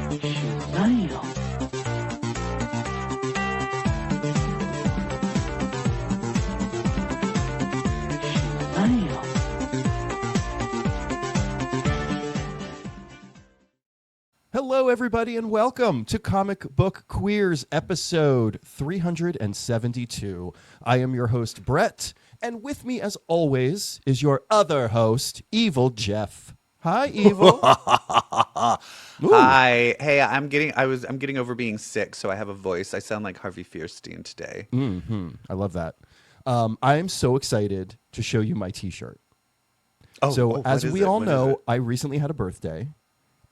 Hello, everybody, and welcome to Comic Book Queers, episode 372. I am your host, Brett, and with me, as always, is your other host, EvilJeff. Hi, Evil. Hi. Hey, I'm getting over being sick, so I have a voice. I sound like Harvey Fierstein today. I love that. I am so excited to show you my T-shirt. As we all know, I recently had a birthday,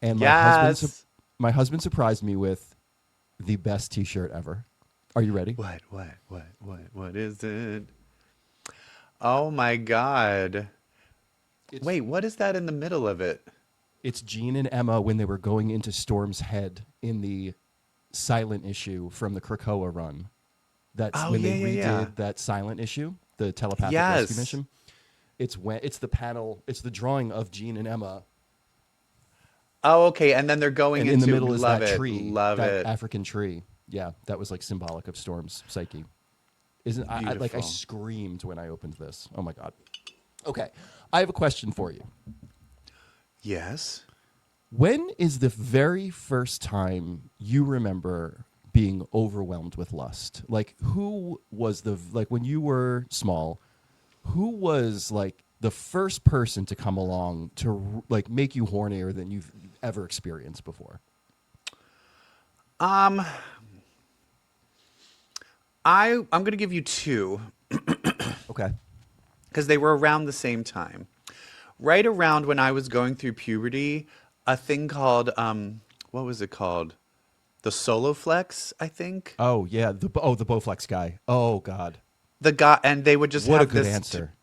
and my husband surprised me with the best T-shirt ever. Are you ready? What is it? Oh my God. Wait, what is that in the middle of it? It's Jean and Emma when they were going into Storm's head in the silent issue from the Krakoa run. That's when they redid that silent issue, the telepathic rescue mission. It's the panel, it's the drawing of Jean and Emma. Oh, okay. And then they're going and into in the middle is that tree, that it. African tree. Yeah, that was like symbolic of Storm's psyche. Isn't I screamed when I opened this. Oh my God. Okay, I have a question for you. Yes. When is the very first time you remember being overwhelmed with lust? Like, who was when you were small, who was like the first person to come along to like make you hornier than you've ever experienced before? I'm going to give you two. Okay. Because they were around the same time. Right around when I was going through puberty, a thing called, what was it called? The Solo Flex, I think. Oh, yeah. The Bowflex guy. Oh, God. The guy, and they would just have this answer.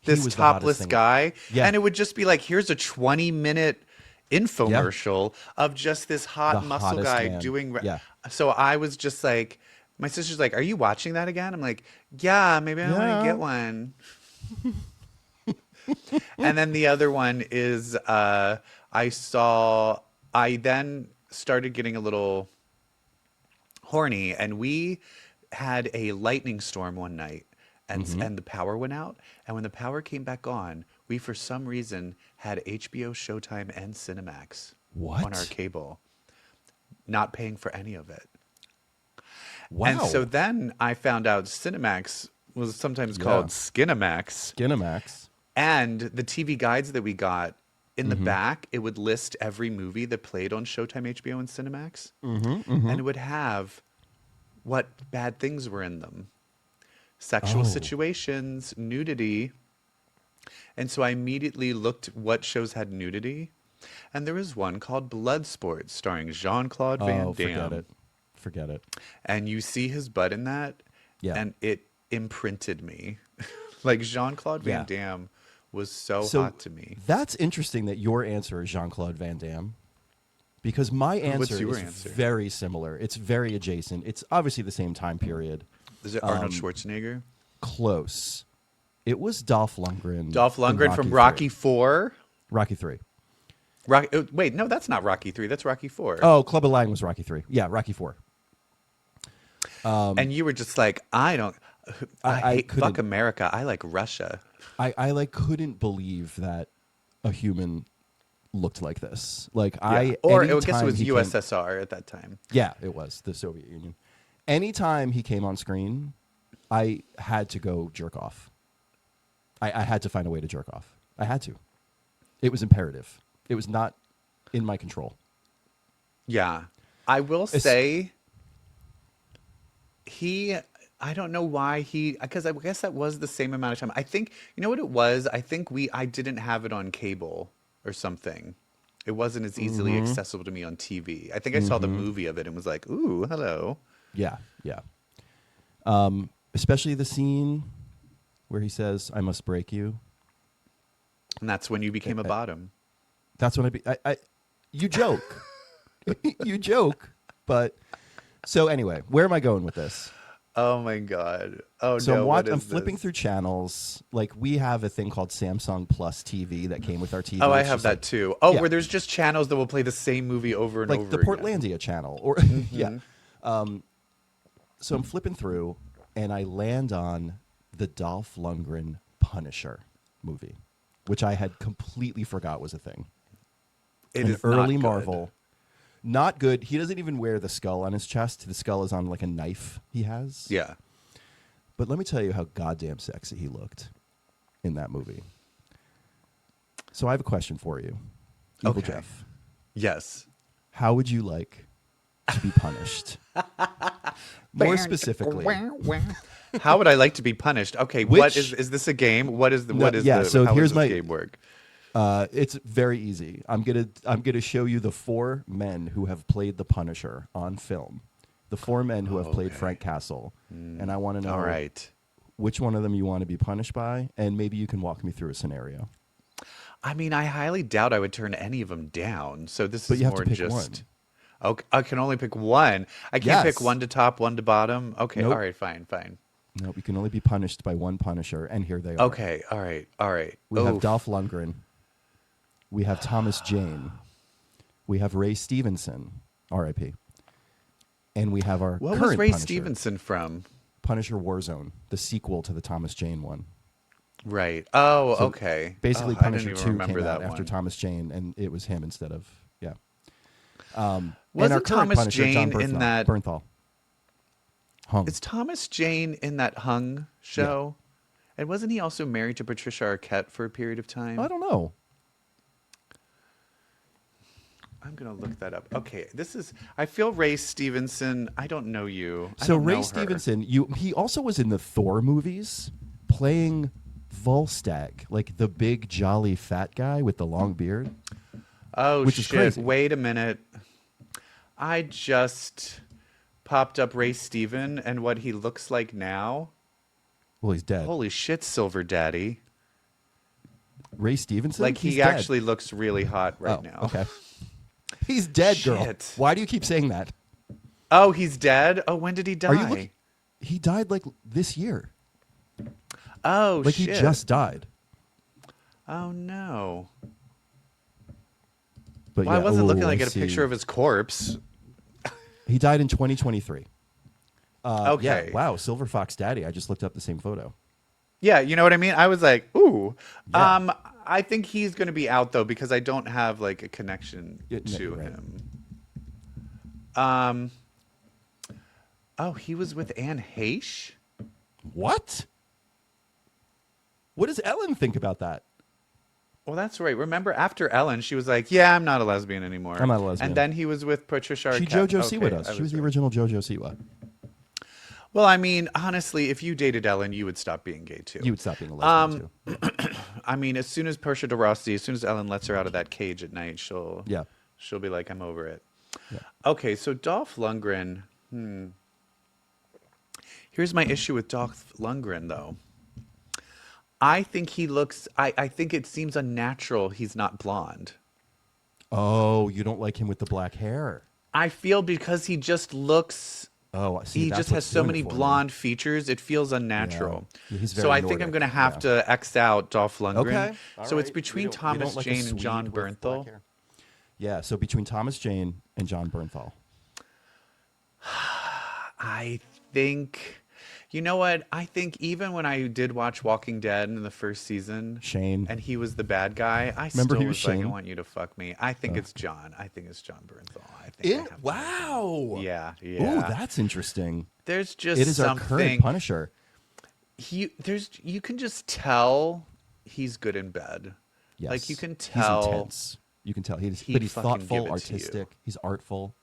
This topless guy. Yeah. And it would just be like, here's a 20-minute infomercial of just this hot muscle guy doing. Yeah. So I was just like, my sister's like, are you watching that again? I'm like, yeah, maybe I want to get one. And then the other one is I then started getting a little horny, and we had a lightning storm one night, and the power went out. And when the power came back on, we for some reason had HBO, Showtime, and Cinemax on our cable, not paying for any of it. Wow. And so then I found out Cinemax was sometimes called Skinemax. Skinemax. And the TV guides that we got, in the back, it would list every movie that played on Showtime, HBO, and Cinemax. And it would have what bad things were in them. Sexual situations, nudity. And so I immediately looked what shows had nudity. And there was one called Bloodsport, starring Jean-Claude Van Damme. Forget it. And you see his butt in that, and it imprinted me. Like Jean-Claude Van Damme was so hot to me. That's interesting that your answer is Jean-Claude Van Damme, because my answer is very similar. It's very adjacent. It's obviously the same time period. Is it Arnold Schwarzenegger? Close. It was Dolph Lundgren. Dolph Lundgren from Rocky IV? Rocky III. Wait, no, that's not Rocky III. That's Rocky IV. Oh, Club of Lang was Rocky III. Yeah, Rocky IV. And you were just like, I hate fuck America. I like Russia. I couldn't believe that a human looked like this. Like I guess it was USSR at that time. Yeah, it was the Soviet Union. Anytime he came on screen, I had to go jerk off. I had to find a way to jerk off. I had to. It was imperative. It was not in my control. Yeah. I will say I don't know why because I guess that was the same amount of time. I think, you know what it was? I think I didn't have it on cable or something. It wasn't as easily accessible to me on TV. I think I saw the movie of it and was like, ooh, hello. Yeah, yeah. Especially the scene where he says, I must break you. And that's when you became a bottom. That's when you joke. You joke. But so anyway, where am I going with this? Oh my god. Oh So no. What I'm is flipping this? through channels. Like we have a thing called Samsung Plus TV that came with our TV. Oh, I It's have just that like, too. Oh, yeah, where there's just channels that will play the same movie over and like the over again. Portlandia channel, or yeah. So I'm flipping through, and I land on the Dolph Lundgren Punisher movie, which I had completely forgot was a thing. It An is not early good. Marvel. Not good. He doesn't even wear the skull on his chest. The skull is on like a knife he has. Yeah. But let me tell you how goddamn sexy he looked in that movie. So I have a question for you. Okay. EvilJeff, Yes. how would you like to be punished? More specifically. How would I like to be punished? Okay, what is this a game? What is the No, what is yeah, the so how here's does my- this game work? It's very easy. I'm gonna show you the 4 men who have played the Punisher on film. The 4 men who have played Okay. Frank Castle. And I want to know All right. which one of them you want to be punished by, and maybe you can walk me through a scenario. I mean, I highly doubt I would turn any of them down. So this But is you have to more pick just one. Okay, I can only pick one. I can't pick Yes. one to top, one to bottom. Okay, Nope. all right, fine. No, you can only be punished by one Punisher, and here they are. Okay, all right. We have Oof. Dolph Lundgren. We have Thomas Jane. We have Ray Stevenson, R.I.P. And we have our What current was Ray Punisher, Stevenson from? Punisher Warzone, the sequel to the Thomas Jane one. Right. Oh, So okay. Basically, Oh, I Punisher didn't 2 even remember came that out after one. Thomas Jane, and it was him instead of, yeah. And our Wasn't current Thomas Punisher, John Jane in that? Bernthal. Hung. Is Thomas Jane in that Hung show? And wasn't he also married to Patricia Arquette for a period of time? I don't know. I'm gonna look that up. Okay, this is. I feel Ray Stevenson. I don't know you. I So don't know Ray her. Stevenson, he also was in the Thor movies, playing Volstagg, like the big jolly fat guy with the long beard. Oh which is shit! crazy. Wait a minute. I just popped up Ray Steven and what he looks like now. Well, he's dead. Holy shit, Silver Daddy! Ray Stevenson, Like he's he dead. actually looks really hot right Oh, now. okay. He's dead, girl. Shit. Why do you keep saying that? Oh, he's dead. Oh, when did he die? Are you looking? He died like this year. Oh Like shit! he just died. Oh no. But Well, yeah, I wasn't looking I like at a see. picture of his corpse. He died in 2023. Okay. Yeah, wow, Silver Fox Daddy. I just looked up the same photo. Yeah, you know what I mean? I was like, ooh. Yeah. I think he's going to be out though because I don't have like a connection Yeah, no, to you're right. him. Oh, he was with Anne Heche? What? What does Ellen think about that? Well, that's right. Remember after Ellen, she was like, "Yeah, I'm not a lesbian anymore." I'm not a lesbian. And then he was with Patricia Arquette. She JoJo Okay, Siwa I does. She was the right. original JoJo Siwa. Well, I mean, honestly, if you dated Ellen, you would stop being gay too. You would stop being a lesbian too. I mean, as soon as Portia de Rossi, as soon as Ellen lets her out of that cage at night, she'll Yeah. be like, "I'm over it." Yeah. Okay, so Dolph Lundgren. Here's my issue with Dolph Lundgren, though. I think he looks. I think it seems unnatural. He's not blonde. Oh, you don't like him with the black hair. I feel because he just looks. Oh, see, He that's just has what's so doing many it for me. blonde features. It feels unnatural. Yeah, he's So very I think I'm Nordic, going to have yeah. to X out Dolph Lundgren. Okay. So it's between Thomas Jane and John Bernthal. Yeah, so between Thomas Jane and John Bernthal. I think, you know what? I think even when I did watch Walking Dead in the first season, Shane. and he was the bad guy, I Remember still he was was like, I Shane? want you to fuck me. I think it's John. I think it's John Bernthal. I think I have to- Wow. Yeah. Ooh, that's interesting. There's just It is our current something. Punisher. You can just tell he's good in bed. Yes. Like you can He's tell. intense. You can tell. But he's fucking thoughtful, give it to you. artistic. He's artful.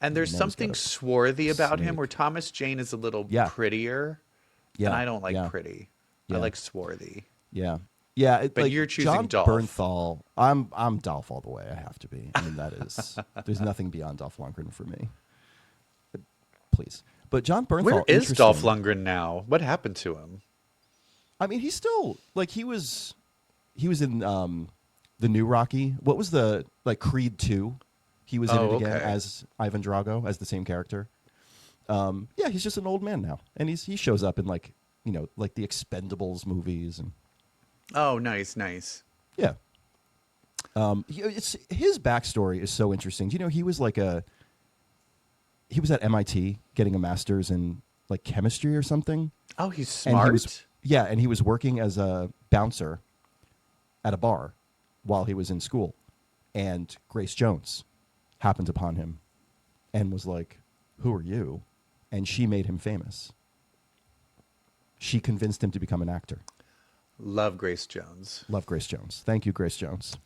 And there's Man, he's something got a swarthy about him snake. where Thomas Jane is a little Yeah. prettier. Yeah. And I don't like yeah. pretty. Yeah. I like swarthy. Yeah. Yeah, But like you're choosing John Dolph. Bernthal. I'm Dolph all the way. I have to be. I mean, that is. There's nothing beyond Dolph Lundgren for me. But, please, but John Bernthal. Where is Dolph interesting. Lundgren now? What happened to him? I mean, he's still like he was in the new Rocky. What was the Creed 2? He was in Oh, it again okay. as Ivan Drago as the same character. Yeah, he's just an old man now, and he shows up in like like the Expendables movies and Oh, nice. yeah. It's his backstory is so interesting. Do you know he was at MIT getting a master's in like chemistry or something. Oh, he's And smart. and he was working as a bouncer at a bar while he was in school, and Grace Jones happened upon him and was like, "Who are you?" And she made him famous. She convinced him to become an actor. Love Grace Jones. Love Grace Jones. Thank you, Grace Jones.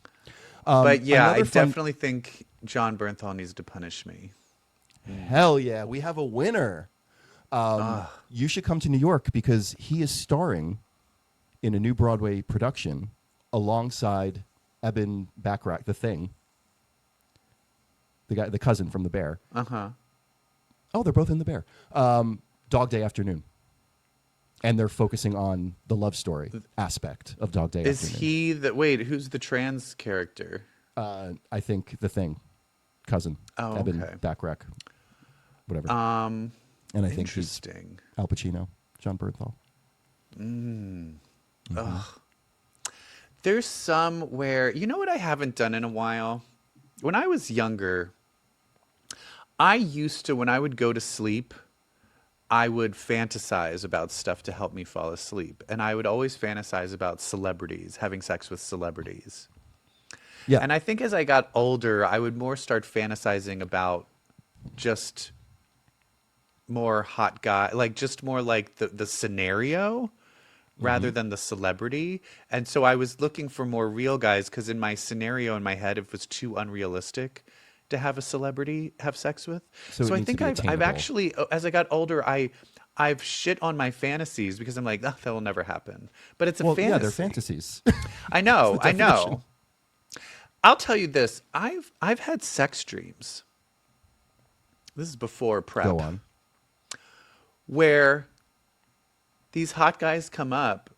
But yeah, I another fun- definitely think John Bernthal needs to punish me. Hell yeah, we have a winner. You should come to New York because he is starring in a new Broadway production alongside Eben Backrack, the Thing, the cousin from The Bear. Uh-huh. Oh, they're both in The Bear. Dog Day Afternoon. And they're focusing on the love story aspect of Dog Day Is Afternoon. he the wait, who's the trans character? I think the Thing, cousin, Oh, Eben okay. Backrack, whatever. And I think he's Interesting. Al Pacino, John Bernthal. Ugh. There's some where, you know what I haven't done in a while? When I was younger, I used to, when I would go to sleep, I would fantasize about stuff to help me fall asleep. And I would always fantasize about celebrities, having sex with celebrities. Yeah, And I think as I got older, I would more start fantasizing about just more hot guy, like just more like the scenario rather than the celebrity. And so I was looking for more real guys because in my scenario in my head, it was too unrealistic to have a celebrity have sex with. So it So I needs to think be I've attainable. actually, as I got older, I've shit on my fantasies because I'm like, oh, that will never happen. But it's a well, fantasy. yeah, they're fantasies. I know, It's the I definition. know. I'll tell you this. I've had sex dreams. This is before prep. Go on. Where these hot guys come up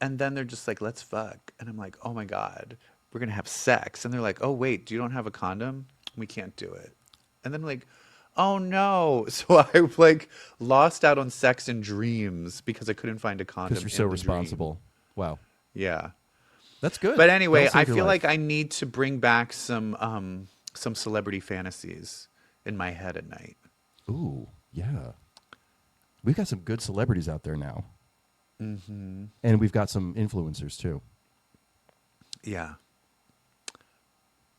and then they're just like, let's fuck. And I'm like, oh my God, we're going to have sex. And they're like, oh, wait, you don't have a condom? We can't do it. And then I'm like, oh no. So I like lost out on sex in dreams because I couldn't find a condom. Because you're so in the responsible. dream. Wow. Yeah. That's good. But anyway, That'll I save your feel life. like I need to bring back some celebrity fantasies in my head at night. Ooh, yeah. We've got some good celebrities out there now. Mm-hmm. And we've got some influencers, too. Yeah.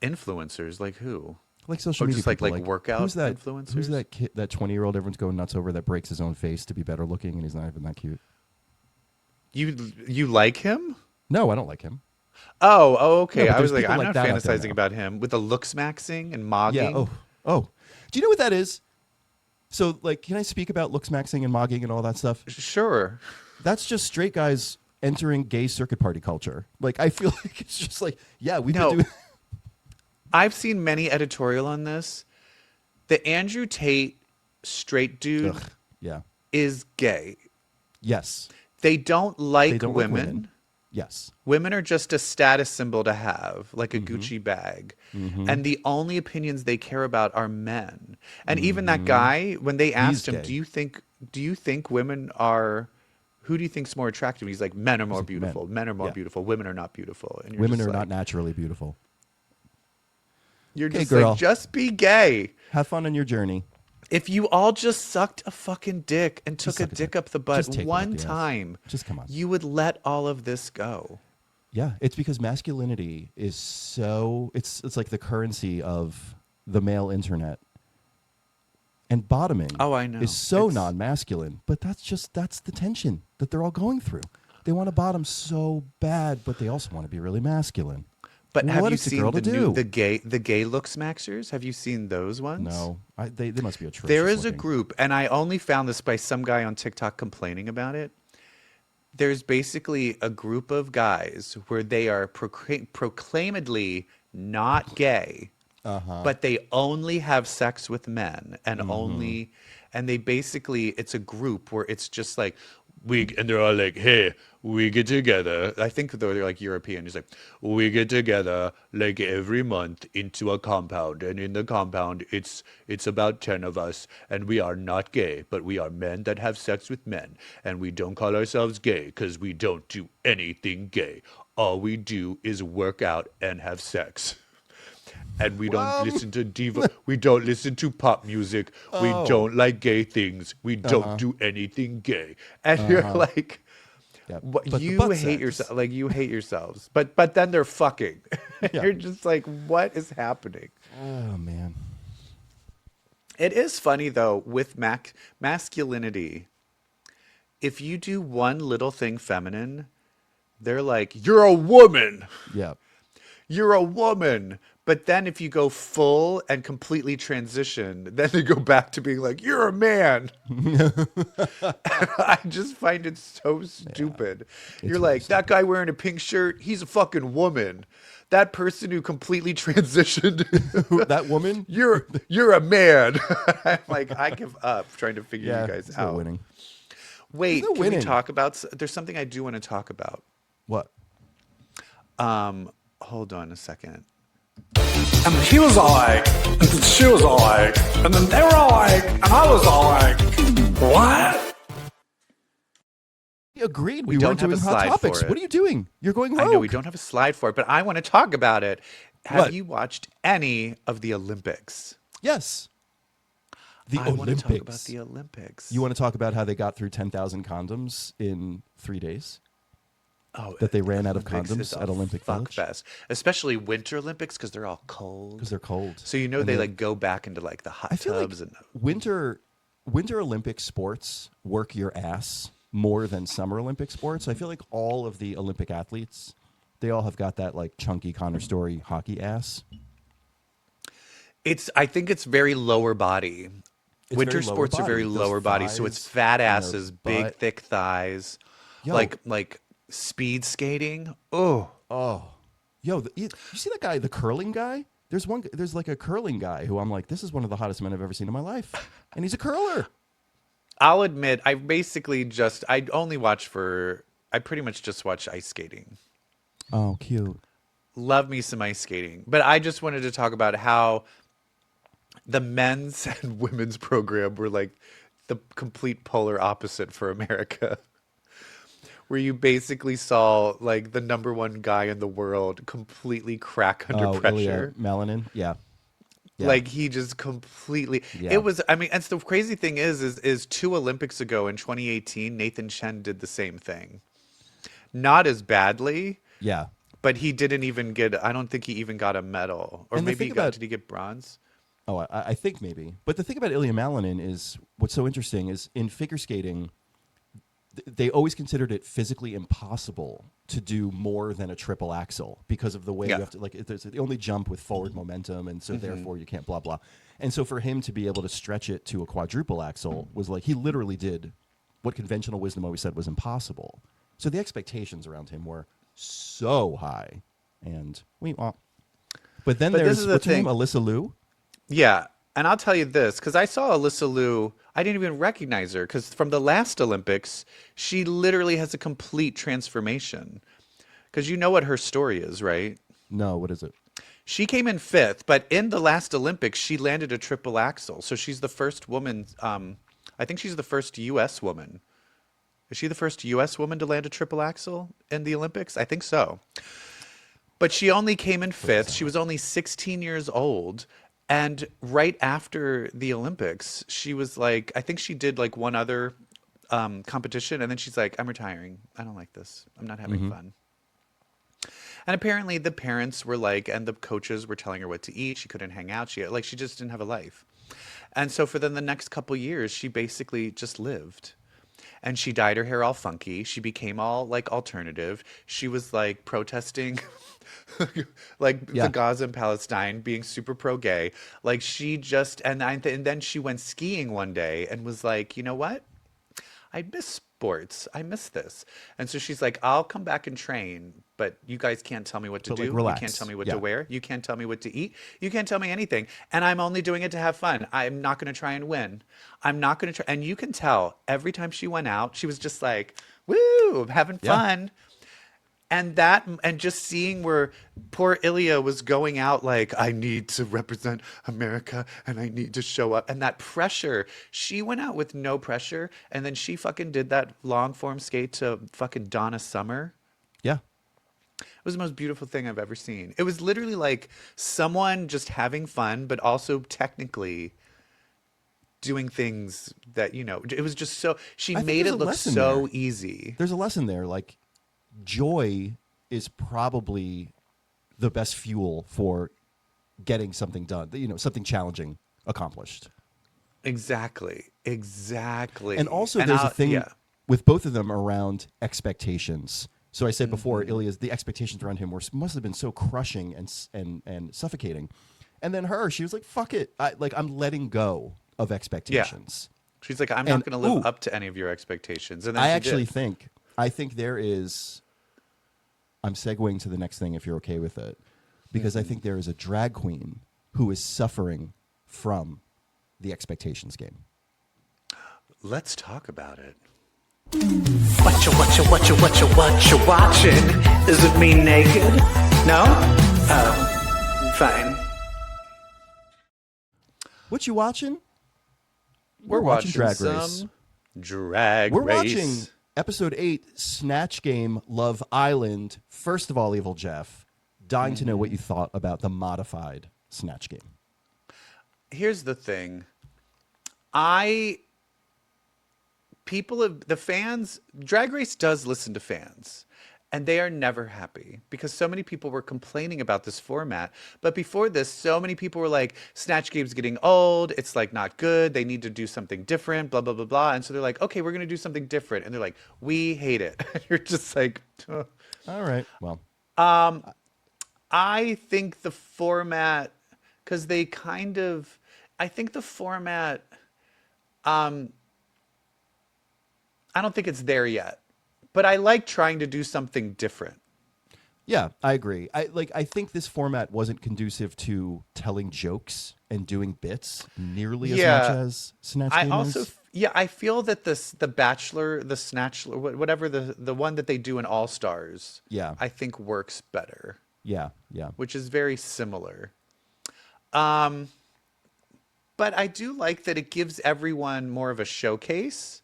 Influencers, like who? Like social Oh, media just like people. workout who's that, influencers? Who's that kid, that 20-year-old everyone's going nuts over that breaks his own face to be better looking, and he's not even that cute? You like him? No, I don't like him. Oh, okay. No, but I was there's like, people I'm like not that out there fantasizing now. about him with the looks maxing and mogging. Yeah, oh. Do you know what that is? So, like, can I speak about looks maxing and mogging and all that stuff? Sure. That's just straight guys entering gay circuit party culture. Like, I feel like it's just like, yeah, we've No. been doing... I've seen many editorial on this. The Andrew Tate straight dude Ugh, yeah. is gay. Yes. They don't like They don't women. like women. Yes. Women are just a status symbol to have, like Mm-hmm. a Gucci bag. And the only opinions they care about are men. And even Mm-hmm. that guy, when they asked him, gay. do you think women are, who do you think's more attractive? He's like, men are more like, men. beautiful. Men are more Yeah. beautiful. Women are not beautiful. And you're Women just are not like- naturally beautiful. You're Okay, just girl. like, just be gay. Have fun on your journey. If you all just sucked a fucking dick and took a suck a dick dick. up the butt Just take one up one the ass. time, Just come on. you would let all of this go. Yeah, it's because masculinity is so it's like the currency of the male internet. And bottoming Oh, I know. is so It's- non-masculine, but that's the tension that they're all going through. They want to bottom so bad, but they also want to be really masculine. But have What you is the seen girl the to new do? the gay looks maxers? Have you seen those ones? No, they must be atrocious. There is a looking. group, and I only found this by some guy on TikTok complaining about it. There's basically a group of guys where they are proclaimedly not gay, but they only have sex with men and only, and they basically, it's a group where it's just like, and they're all like, hey, we get together. I think they're like European. He's like, we get together like every month into a compound, and in the compound, it's about 10 of us, and we are not gay, but we are men that have sex with men, and we don't call ourselves gay because we don't do anything gay. All we do is work out and have sex. And we don't listen to diva. We don't listen to pop music. We don't like gay things. We don't do anything gay. And you're like, Yeah. what, But the you butt hate sex. yourself. Like you hate yourselves. But then they're fucking. Yeah. You're just like, what is happening? Oh man. It is funny though with masculinity. If you do one little thing feminine, they're like, you're a woman. Yeah. You're a woman. But then if you go full and completely transition, then they go back to being like, you're a man. I just find it so stupid. You're like, that guy wearing a pink shirt, he's a fucking woman. That person who completely transitioned, That woman? you're a man. I'm like, I give up trying to figure you guys it's out. not winning. Wait, no can we winning. talk about, there's something I do want to talk about. What? Hold on a second. And he was all like, and then she was all like, and then they were all like, and I was all like, what? We agreed We we weren't don't have doing a hot slide topics. for it. What are you doing? You're going rogue. I know we don't have a slide for it, but I want to talk about it. Have What? you watched any of the Olympics? Yes. The I want to talk about Olympics. the Olympics. You want to talk about how they got through 10,000 condoms in 3 days? Oh, that they ran out of Olympics condoms is a at Olympic fuck Village? fest, especially Winter Olympics because they're all cold. Because they're cold. So you know And they like go back into like the hot I feel tubs like and winter Olympic sports work your ass more than summer Olympic sports. I feel like all of the Olympic athletes, they all have got that like chunky Connor Story hockey ass. I think it's very lower body. It's Winter very lower sports are very body. Those lower body, so it's thighs fat and their asses, big butt. thick thighs, Yo. like speed skating. Oh, Yo, you see that guy, the curling guy? There's like a curling guy who I'm like, this is one of the hottest men I've ever seen in my life, and he's a curler. I'll admit, I pretty much just watch ice skating. Oh, cute. Love me some ice skating. But I just wanted to talk about how the men's and women's program were like the complete polar opposite for America. Where you basically saw like the number one guy in the world completely crack under pressure. Melanin, yeah. Like he just completely Yeah. It was, I mean, and the crazy thing is 2 Olympics ago in 2018, Nathan Chen did the same thing. Not as badly, Yeah. but he didn't even get, I don't think he even got a medal. Or And the maybe thing about- did he get bronze? Oh, I think maybe. But the thing about Ilya Malinin is what's so interesting is in figure skating, they always considered it physically impossible to do more than a triple axel because of the way you have to, like, there's the only jump with forward momentum, and so therefore you can't blah blah. And so for him to be able to stretch it to a quadruple axel was like he literally did what conventional wisdom always said was impossible. So the expectations around him were so high, and But then But this there's is the what's her name, thing. Alyssa Liu. Yeah. And I'll tell you this, because I saw Alyssa Liu, I didn't even recognize her, because from the last Olympics, she literally has a complete transformation. Because you know what her story is, right? No, what is it? She came in 5th, but in the last Olympics, she landed a triple axel. So she's the first woman, I think she's the first U.S. woman. Is she the first U.S. woman to land a triple axel in the Olympics? I think so. But she only came in 5th. She was only 16 years old. And right after the Olympics, she was like, I think she did like one other competition. And then she's like, I'm retiring. I don't like this. I'm not having fun. And apparently the parents were like, and the coaches were telling her what to eat. She couldn't hang out. She just didn't have a life. And so for then the next couple years, she basically just lived. And she dyed her hair all funky. She became all like alternative. She was like protesting like the Gaza and Palestine, being super pro-gay. Like she just, and then she went skiing one day and was like, you know what? I miss sports. I miss this. And so she's like, I'll come back and train, but you guys can't tell me what to But, do. like, relax. You can't tell me what Yeah. to wear. You can't tell me what to eat. You can't tell me anything. And I'm only doing it to have fun. I'm not going to try and win. I'm not going to try. And you can tell every time she went out, she was just like, woo, I'm having Yeah. fun. And just seeing where poor Ilya was going out like, I need to represent America and I need to show up. And that pressure, she went out with no pressure. And then she fucking did that long form skate to fucking Donna Summer. Yeah. It was the most beautiful thing I've ever seen. It was literally like someone just having fun, but also technically doing things that, it was just so, she think made there's it a look lesson so there. easy. There's a lesson there. Like, joy is probably the best fuel for getting something done, something challenging accomplished. Exactly. And also there's I'll- a thing yeah. with both of them around expectations. So I said before, Mm-hmm. the expectations around him must have been so crushing and suffocating. And then she was like, fuck it. I'm letting go of expectations. She's like, I'm And- not going to live ooh. up to any of your expectations. And then I she actually did. think there is, I'm segueing to the next thing if you're okay with it, because I think there is a drag queen who is suffering from the expectations game. Let's talk about it. What you watching? Is it me naked? No? Oh, fine. What you watching? We're watching Drag Race. some Drag We're Race. watching episode 8, Snatch Game, Love Island. First of all, EvilJeff, dying to know what you thought about the modified Snatch Game. Here's the thing. The fans, Drag Race does listen to fans. And they are never happy because so many people were complaining about this format. But before this, so many people were like, Snatch Game's getting old. It's like not good. They need to do something different, blah, blah, blah, blah. And so they're like, okay, we're going to do something different. And they're like, we hate it. You're just like, "Ugh." All right. Well, I think the format, because I think the format, I don't think it's there yet. But I like trying to do something different. yeah, I agree. I think this format wasn't conducive to telling jokes and doing bits nearly as Yeah. much as Snatch I Game also, is. I feel that the Bachelor, the Snatch, whatever the one that they do in All Stars, Yeah. I think works better, Yeah, yeah. which is very similar. But I do like that it gives everyone more of a showcase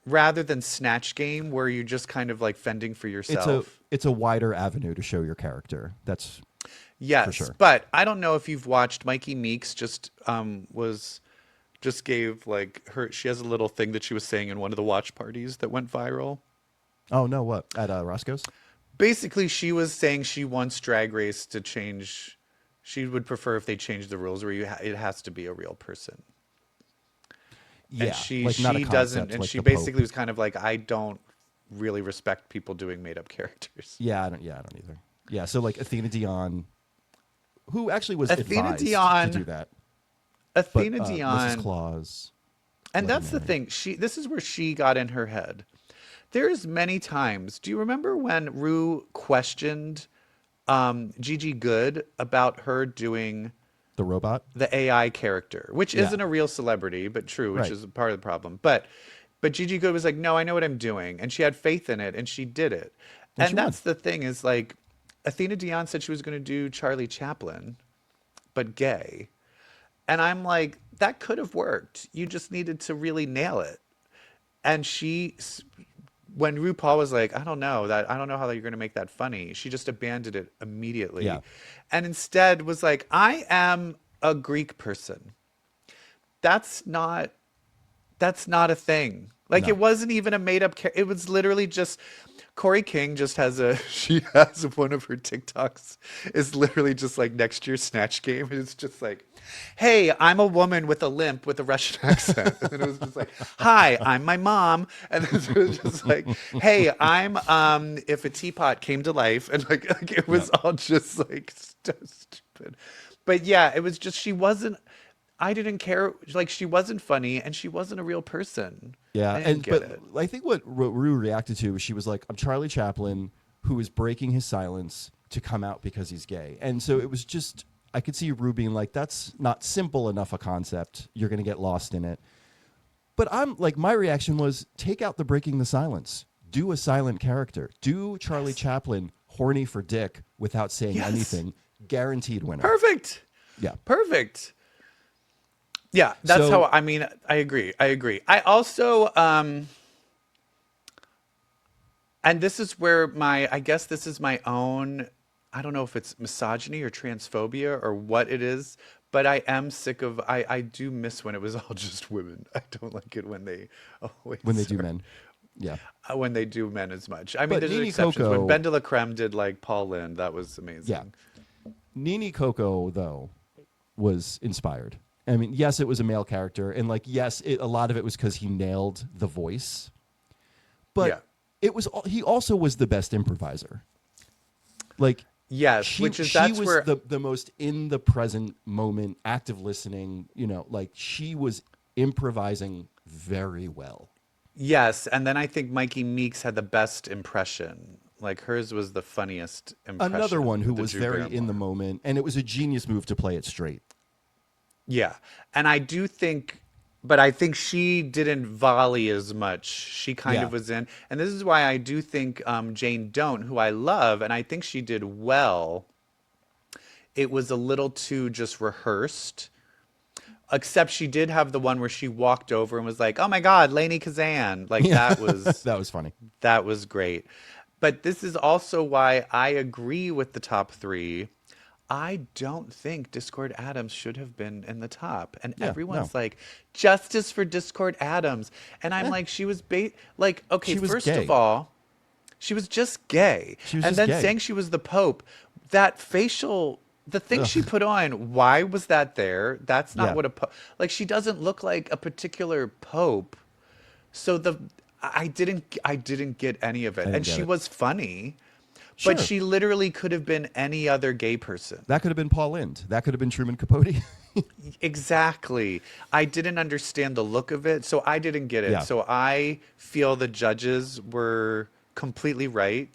rather than Snatch Game where you're just kind of like fending for yourself. It's a wider avenue to show your character. That's Yes, sure. but I don't know if you've watched Mikey Meeks gave like she has a little thing that she was saying in one of the watch parties that went viral. oh no, what at Roscoe's? Basically, she was saying she wants Drag Race to change. She would prefer if they changed the rules where it has to be a real person. Yeah, And she like not a doesn't, concept and like she the basically Pope. was kind of like, I don't really respect people doing made up characters. Yeah, I don't either. Yeah, so like Athena Dion, who actually was Athena advised Dion- to do that. Athena but, Dion, Mrs. Claus. and Bloody that's the Mary. thing. This is where she got in her head. There's many times. Do you remember when Rue questioned Gigi Good about her doing The robot. the AI character, which Yeah. isn't a real celebrity, but true, which Right. is part of the problem. But Gigi Good was like, no, I know what I'm doing. And she had faith in it and she did it. And And she that's the thing is like, Athena Dion said she was going to do Charlie Chaplin, but gay. And I'm like, that could have worked. You just needed to really nail it. And when RuPaul was like, I don't know how you're going to make that funny. She just abandoned it immediately. Yeah. And instead was like, I am a Greek person. That's not a thing. Like No. it wasn't even a made up it was literally just Corey King just she has one of her TikToks is literally just like next year's Snatch Game. And it's just like, hey, I'm a woman with a limp with a Russian accent. And then it was just like, hi, I'm my mom. And then it was just like, hey, I'm if a teapot came to life. And like it was all just like so stupid. But yeah, it was just I didn't care. Like, she wasn't funny, and she wasn't a real person. Yeah, I didn't get it. I think what Rue reacted to was she was like, "I'm Charlie Chaplin, who is breaking his silence to come out because he's gay," and so it was just I could see Rue being like, "That's not simple enough a concept. You're going to get lost in it." But I'm like, my reaction was, take out the breaking the silence. Do a silent character. Do Charlie Chaplin horny for dick without saying anything. Guaranteed winner. Perfect. Yeah. Perfect. Yeah, that's So- how, I mean, I agree. I also, and this is where I guess this is my own, I don't know if it's misogyny or transphobia or what it is, but I am sick of, I do miss when it was all just women. I don't like it when they always do men. Yeah. When they do men as much. I mean, But there's Nene exceptions. Coco- When Ben de la Creme did like Paul Lynde, that was amazing. Yeah. Nene Coco, though, was inspired. I mean, yes, it was a male character, and like, yes, a lot of it was because he nailed the voice, but Yeah. it was he also was the best improviser. Like, Yes, she that's was where the most in the present moment, active listening. You know, like she was improvising very well. Yes, and then I think Mikey Meeks had the best impression. Like hers was the funniest impression. Another one who with the was Drew very Barrymore. in the moment, and it was a genius move to play it straight. Yeah, and I do think, but I think she didn't volley as much. She kind of Yeah. was in, and this is why I do think Jane Don't, who I love, and I think she did well. It was a little too just rehearsed. Except she did have the one where she walked over and was like, "Oh my God, Lainey Kazan!" Like that was That was funny. that was great. But this is also why I agree with the top three. I don't think Discord Adams should have been in the top. And Yeah, everyone's no. like, justice for Discord Adams. And I'm like, she was like, okay, She was first gay. of all, she was just gay. She was and just then gay. saying she was the Pope, that facial, the thing she put on, why was that there? That's not Yeah. what a Pope, like, she doesn't look like a particular Pope. So I didn't get any of it. didn't And get she it. was funny. Sure. But she literally could have been any other gay person. That could have been Paul Lynde. That could have been Truman Capote. Exactly. I didn't understand the look of it, so I didn't get it. Yeah. So I feel the judges were completely right.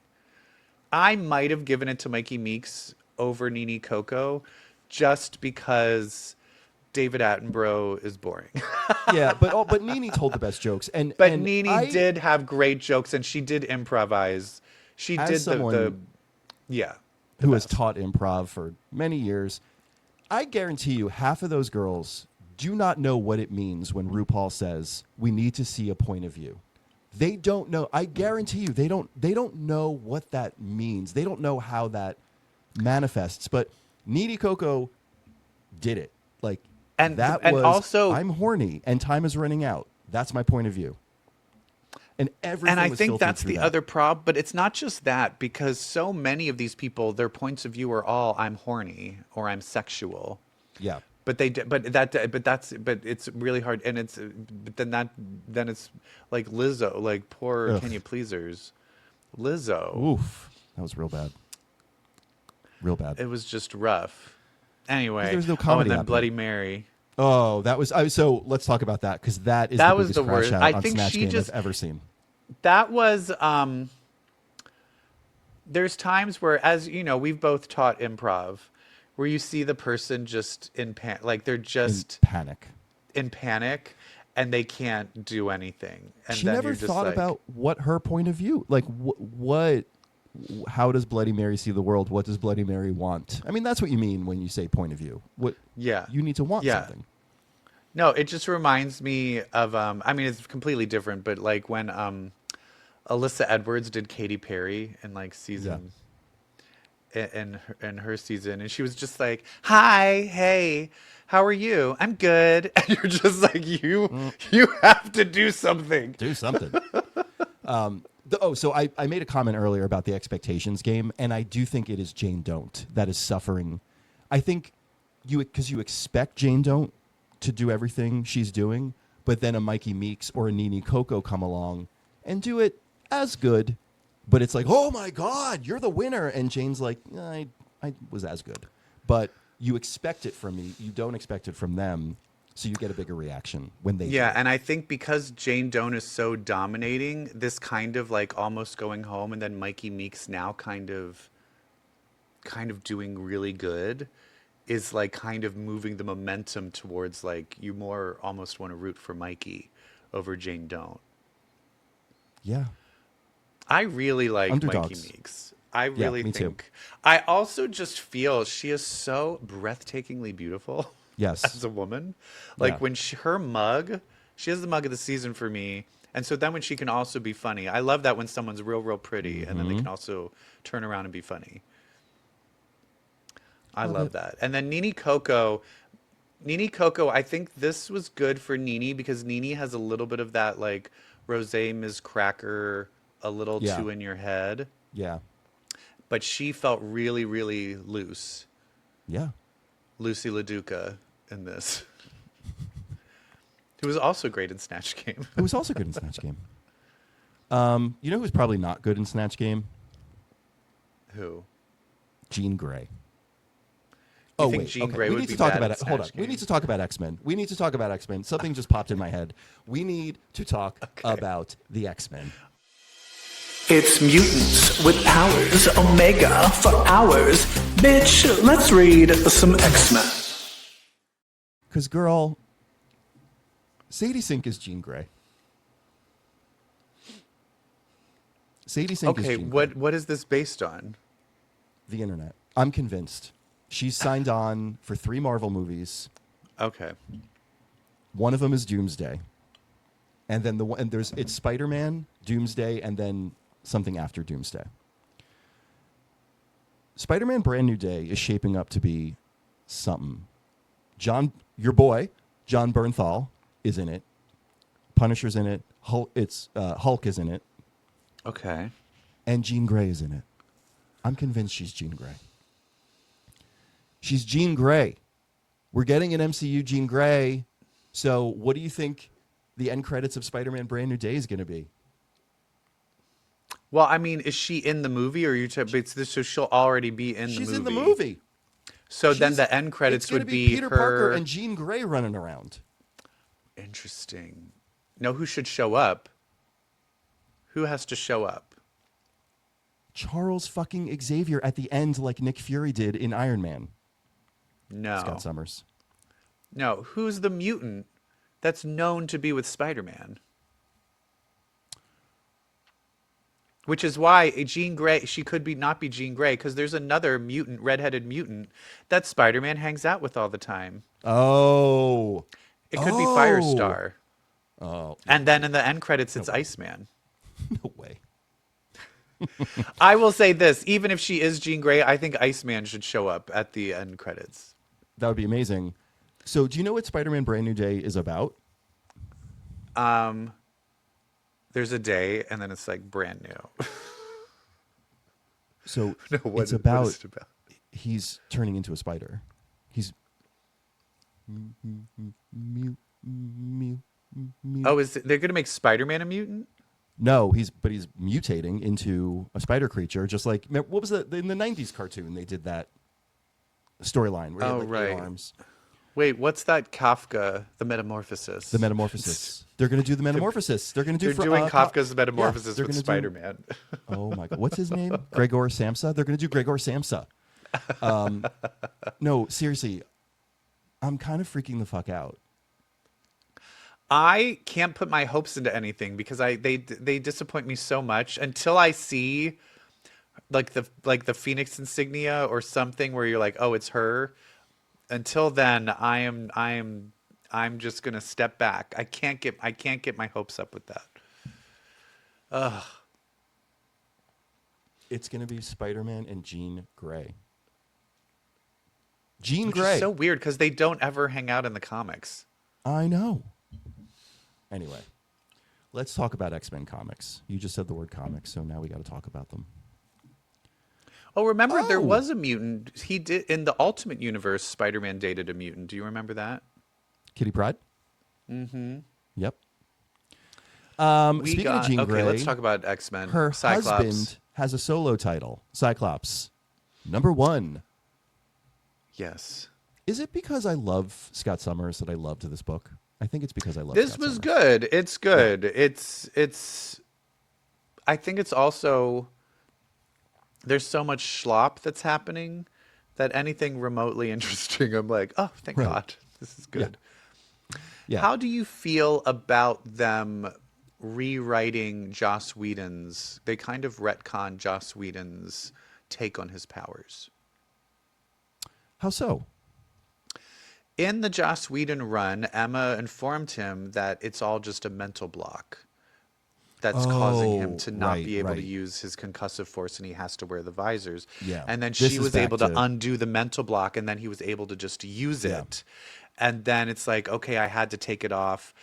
I might have given it to Mikey Meeks over Nene Coco just because David Attenborough is boring. Yeah, but Nene told the best jokes, and But and Nene did have great jokes, and she did improvise. She As did someone yeah. who has taught improv for many years. I guarantee you, half of those girls do not know what it means when RuPaul says we need to see a point of view. They don't know. I guarantee you, they don't know what that means. They don't know how that manifests. But Nene Coco did it. Like, And that was also, I'm horny and time is running out. That's my point of view. And everything. and I was think filtered that's through the that. other problem, but it's not just that, because so many of these people, their points of view are all I'm horny or I'm sexual. Yeah. But it's really hard, and then it's like Lizzo, like poor Ugh. Can You Pleasers, Lizzo. Oof. That was real bad. Real bad. It was just rough. Anyway, There was no comedy and then happening. Bloody Mary. Oh, that was so. Let's talk about that because that is That the was biggest the crash worst. out I on think Snatch she Game just- I've ever seen. That was there's times where, as you know, we've both taught improv, where you see the person just like they're In just panic. in panic and they can't do anything. And She then never you're just thought like, about what her point of view. Like what? How does Bloody Mary see the world? What does Bloody Mary want? I mean, that's what you mean when you say point of view. What? Yeah. You need to want Yeah. something. No, it just reminds me of I mean, it's completely different, but like when Alyssa Edwards did Katy Perry in like season in her season, and she was just like, "Hi, hey, how are you? I'm good." And you're just like, you have to do something. Do something. So I made a comment earlier about the expectations game, and I do think it is Jane Don't that is suffering. I think because you expect Jane Don't to do everything she's doing, but then a Mikey Meeks or a Nene Coco come along and do it as good, but it's like, oh my God, you're the winner. And Jane's like, I was as good. But you expect it from me. You don't expect it from them. so you get a bigger reaction when they Yeah, do. and I think because Jane Doan is so dominating, this kind of like almost going home, and then Mikey Meeks now kind of doing really good, is like kind of moving the momentum towards like you more almost want to root for Mikey over Jane Doan. Yeah. I really like Underdogs. Mikey Meeks. I really me too. think. I also just feel she is so breathtakingly beautiful. Yes. As a woman, like Yeah. when her mug, she has the mug of the season for me. And so then when she can also be funny, I love that when someone's real pretty and then they can also turn around and be funny. I love that. And then Nene Coco, I think this was good for Nene because Nene has a little bit of that like Rosé Ms. Cracker, a little Yeah. too in your head, Yeah. but she felt really loose. Yeah. Lucy LaDuca in this. Who was also great in Snatch Game. It was also good in Snatch Game. You know who's probably not good in Snatch Game? Who? Jean Grey. You think Jean Grey we would need be to talk bad about at it. Hold on. Snatch We Game? need to talk about X-Men. We need to talk about X-Men. Something just popped in my head. We need to talk about the X-Men. It's mutants with powers, Omega for hours. Bitch, let's read some X-Men. Because, girl, Sadie Sink is Jean Grey. Sadie Sink is Okay, Jean Grey. what is this based on? The internet. I'm convinced. She's signed on for 3 Marvel movies. Okay. One of them is Doomsday. And then it's Spider-Man, Doomsday, and then something after Doomsday. Spider-Man Brand New Day is shaping up to be something. Your boy, John Bernthal, is in it. Punisher's in it. Hulk is in it. Okay. And Jean Grey is in it. I'm convinced she's Jean Grey. She's Jean Grey. We're getting an MCU Jean Grey. So what do you think the end credits of Spider-Man Brand New Day is going to be? Well, I mean, is she in the movie, or so she'll already be in the movie? She's in the movie. So then the end credits it's gonna would be Peter her. Parker and Jean Grey running around. Interesting. No, who should show up? Who has to show up? Charles fucking Xavier at the end, like Nick Fury did in Iron Man. No. Scott Summers. No, who's the mutant that's known to be with Spider-Man? Which is why Jean Grey, she could not be Jean Grey, because there's another mutant, redheaded mutant, that Spider-Man hangs out with all the time. Oh. It could be Firestar. Oh. And then in the end credits, it's Iceman. No way. I will say this, even if she is Jean Grey, I think Iceman should show up at the end credits. That would be amazing. So do you know what Spider-Man Brand New Day is about? There's a day, and then it's like brand new. So No, what it's is about, it about? he's turning into a spider. He's Oh, they're going to make Spider-Man a mutant? No, he's mutating into a spider creature, just like what was in the '90s cartoon? They did that storyline where he had like 8 right. arms. Wait, what's that Kafka, the Metamorphosis? The Metamorphosis. They're going to do the Metamorphosis. They're going to do. They're doing Kafka's Metamorphosis they're with gonna do- Spider-Man. Oh my god, what's his name? Gregor Samsa. They're going to do Gregor Samsa. No, seriously, I'm kind of freaking the fuck out. I can't put my hopes into anything because they disappoint me so much until I see like the Phoenix insignia or something where you're like, oh, it's her. Until then, I'm just gonna step back. I can't get my hopes up with that. Ugh. It's going to be Spider-Man and Jean Grey. Jean Which Grey. is so weird because they don't ever hang out in the comics. I know. Anyway, let's talk about X-Men comics. You just said the word comics, so now we got to talk about them. Oh, remember there Oh. was a mutant. He did in the Ultimate Universe. Spider-Man dated a mutant. Do you remember that? Kitty Pryde? Mm-hmm. Yep. We Speaking got, of Jean okay, Grey, let's talk about X-Men. her Cyclops. husband has a solo title, Cyclops, #1. Yes. Is it because I love Scott Summers that I loved this book? I think it's because I love This Scott was Summers. good. It's good. It's I think it's also there's so much schlop that's happening that anything remotely interesting, I'm like, oh, thank Right. God. This is good. Yeah. How do you feel about them rewriting Joss Whedon's, they kind of retcon Joss Whedon's take on his powers? How so? In the Joss Whedon run, Emma informed him that it's all just a mental block that's causing him to not be able to use his concussive force, and he has to wear the visors. Yeah. And then This she is was back able to to- undo the mental block, and then he was able to just use it. And then it's like, okay, I had to take it off.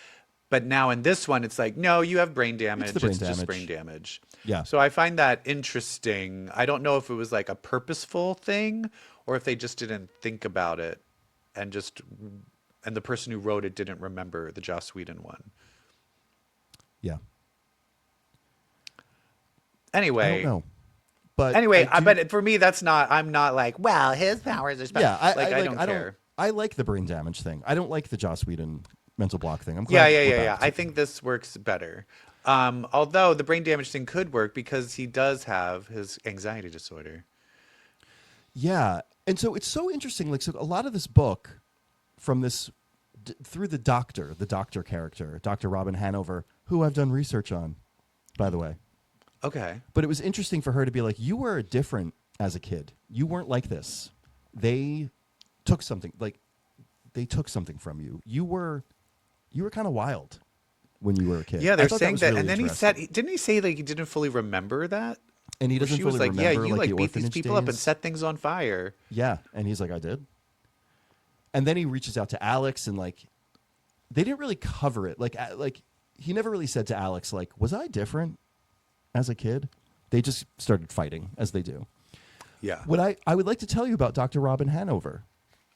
But now in this one, it's like, no, you have brain damage. the brain just damage. brain damage. Yeah. So I find that interesting. I don't know if it was like a purposeful thing or if they just didn't think about it and the person who wrote it didn't remember the Joss Whedon one. Yeah. Anyway. I don't know. But Anyway, I do- but for me, that's not. I'm not like, well, his powers are special. yeah, I don't care. I like the brain damage thing. I don't like the Joss Whedon mental block thing. I'm Yeah, glad. we're yeah. back to- I think this works better. Although the brain damage thing could work because he does have his anxiety disorder. Yeah, and so it's so interesting. Like, so a lot of this book, from this through the doctor character, Dr. Robin Hanover, who I've done research on, by the way. Okay. But it was interesting for her to be like, you were different as a kid. You weren't like this. They took something from you. You were kind of wild when you were a kid. Yeah, I they're thought saying was that, really and then he interesting. said, didn't he say like he didn't fully remember that? And he Where doesn't she fully was like, remember yeah, you like the beat these orphanage people up and days. set things on fire. Yeah, and he's like, I did. And then he reaches out to Alex, and like, they didn't really cover it. Like he never really said to Alex, like, was I different as a kid? They just started fighting as they do. Yeah. What I would like to tell you about Dr. Robin Hanover.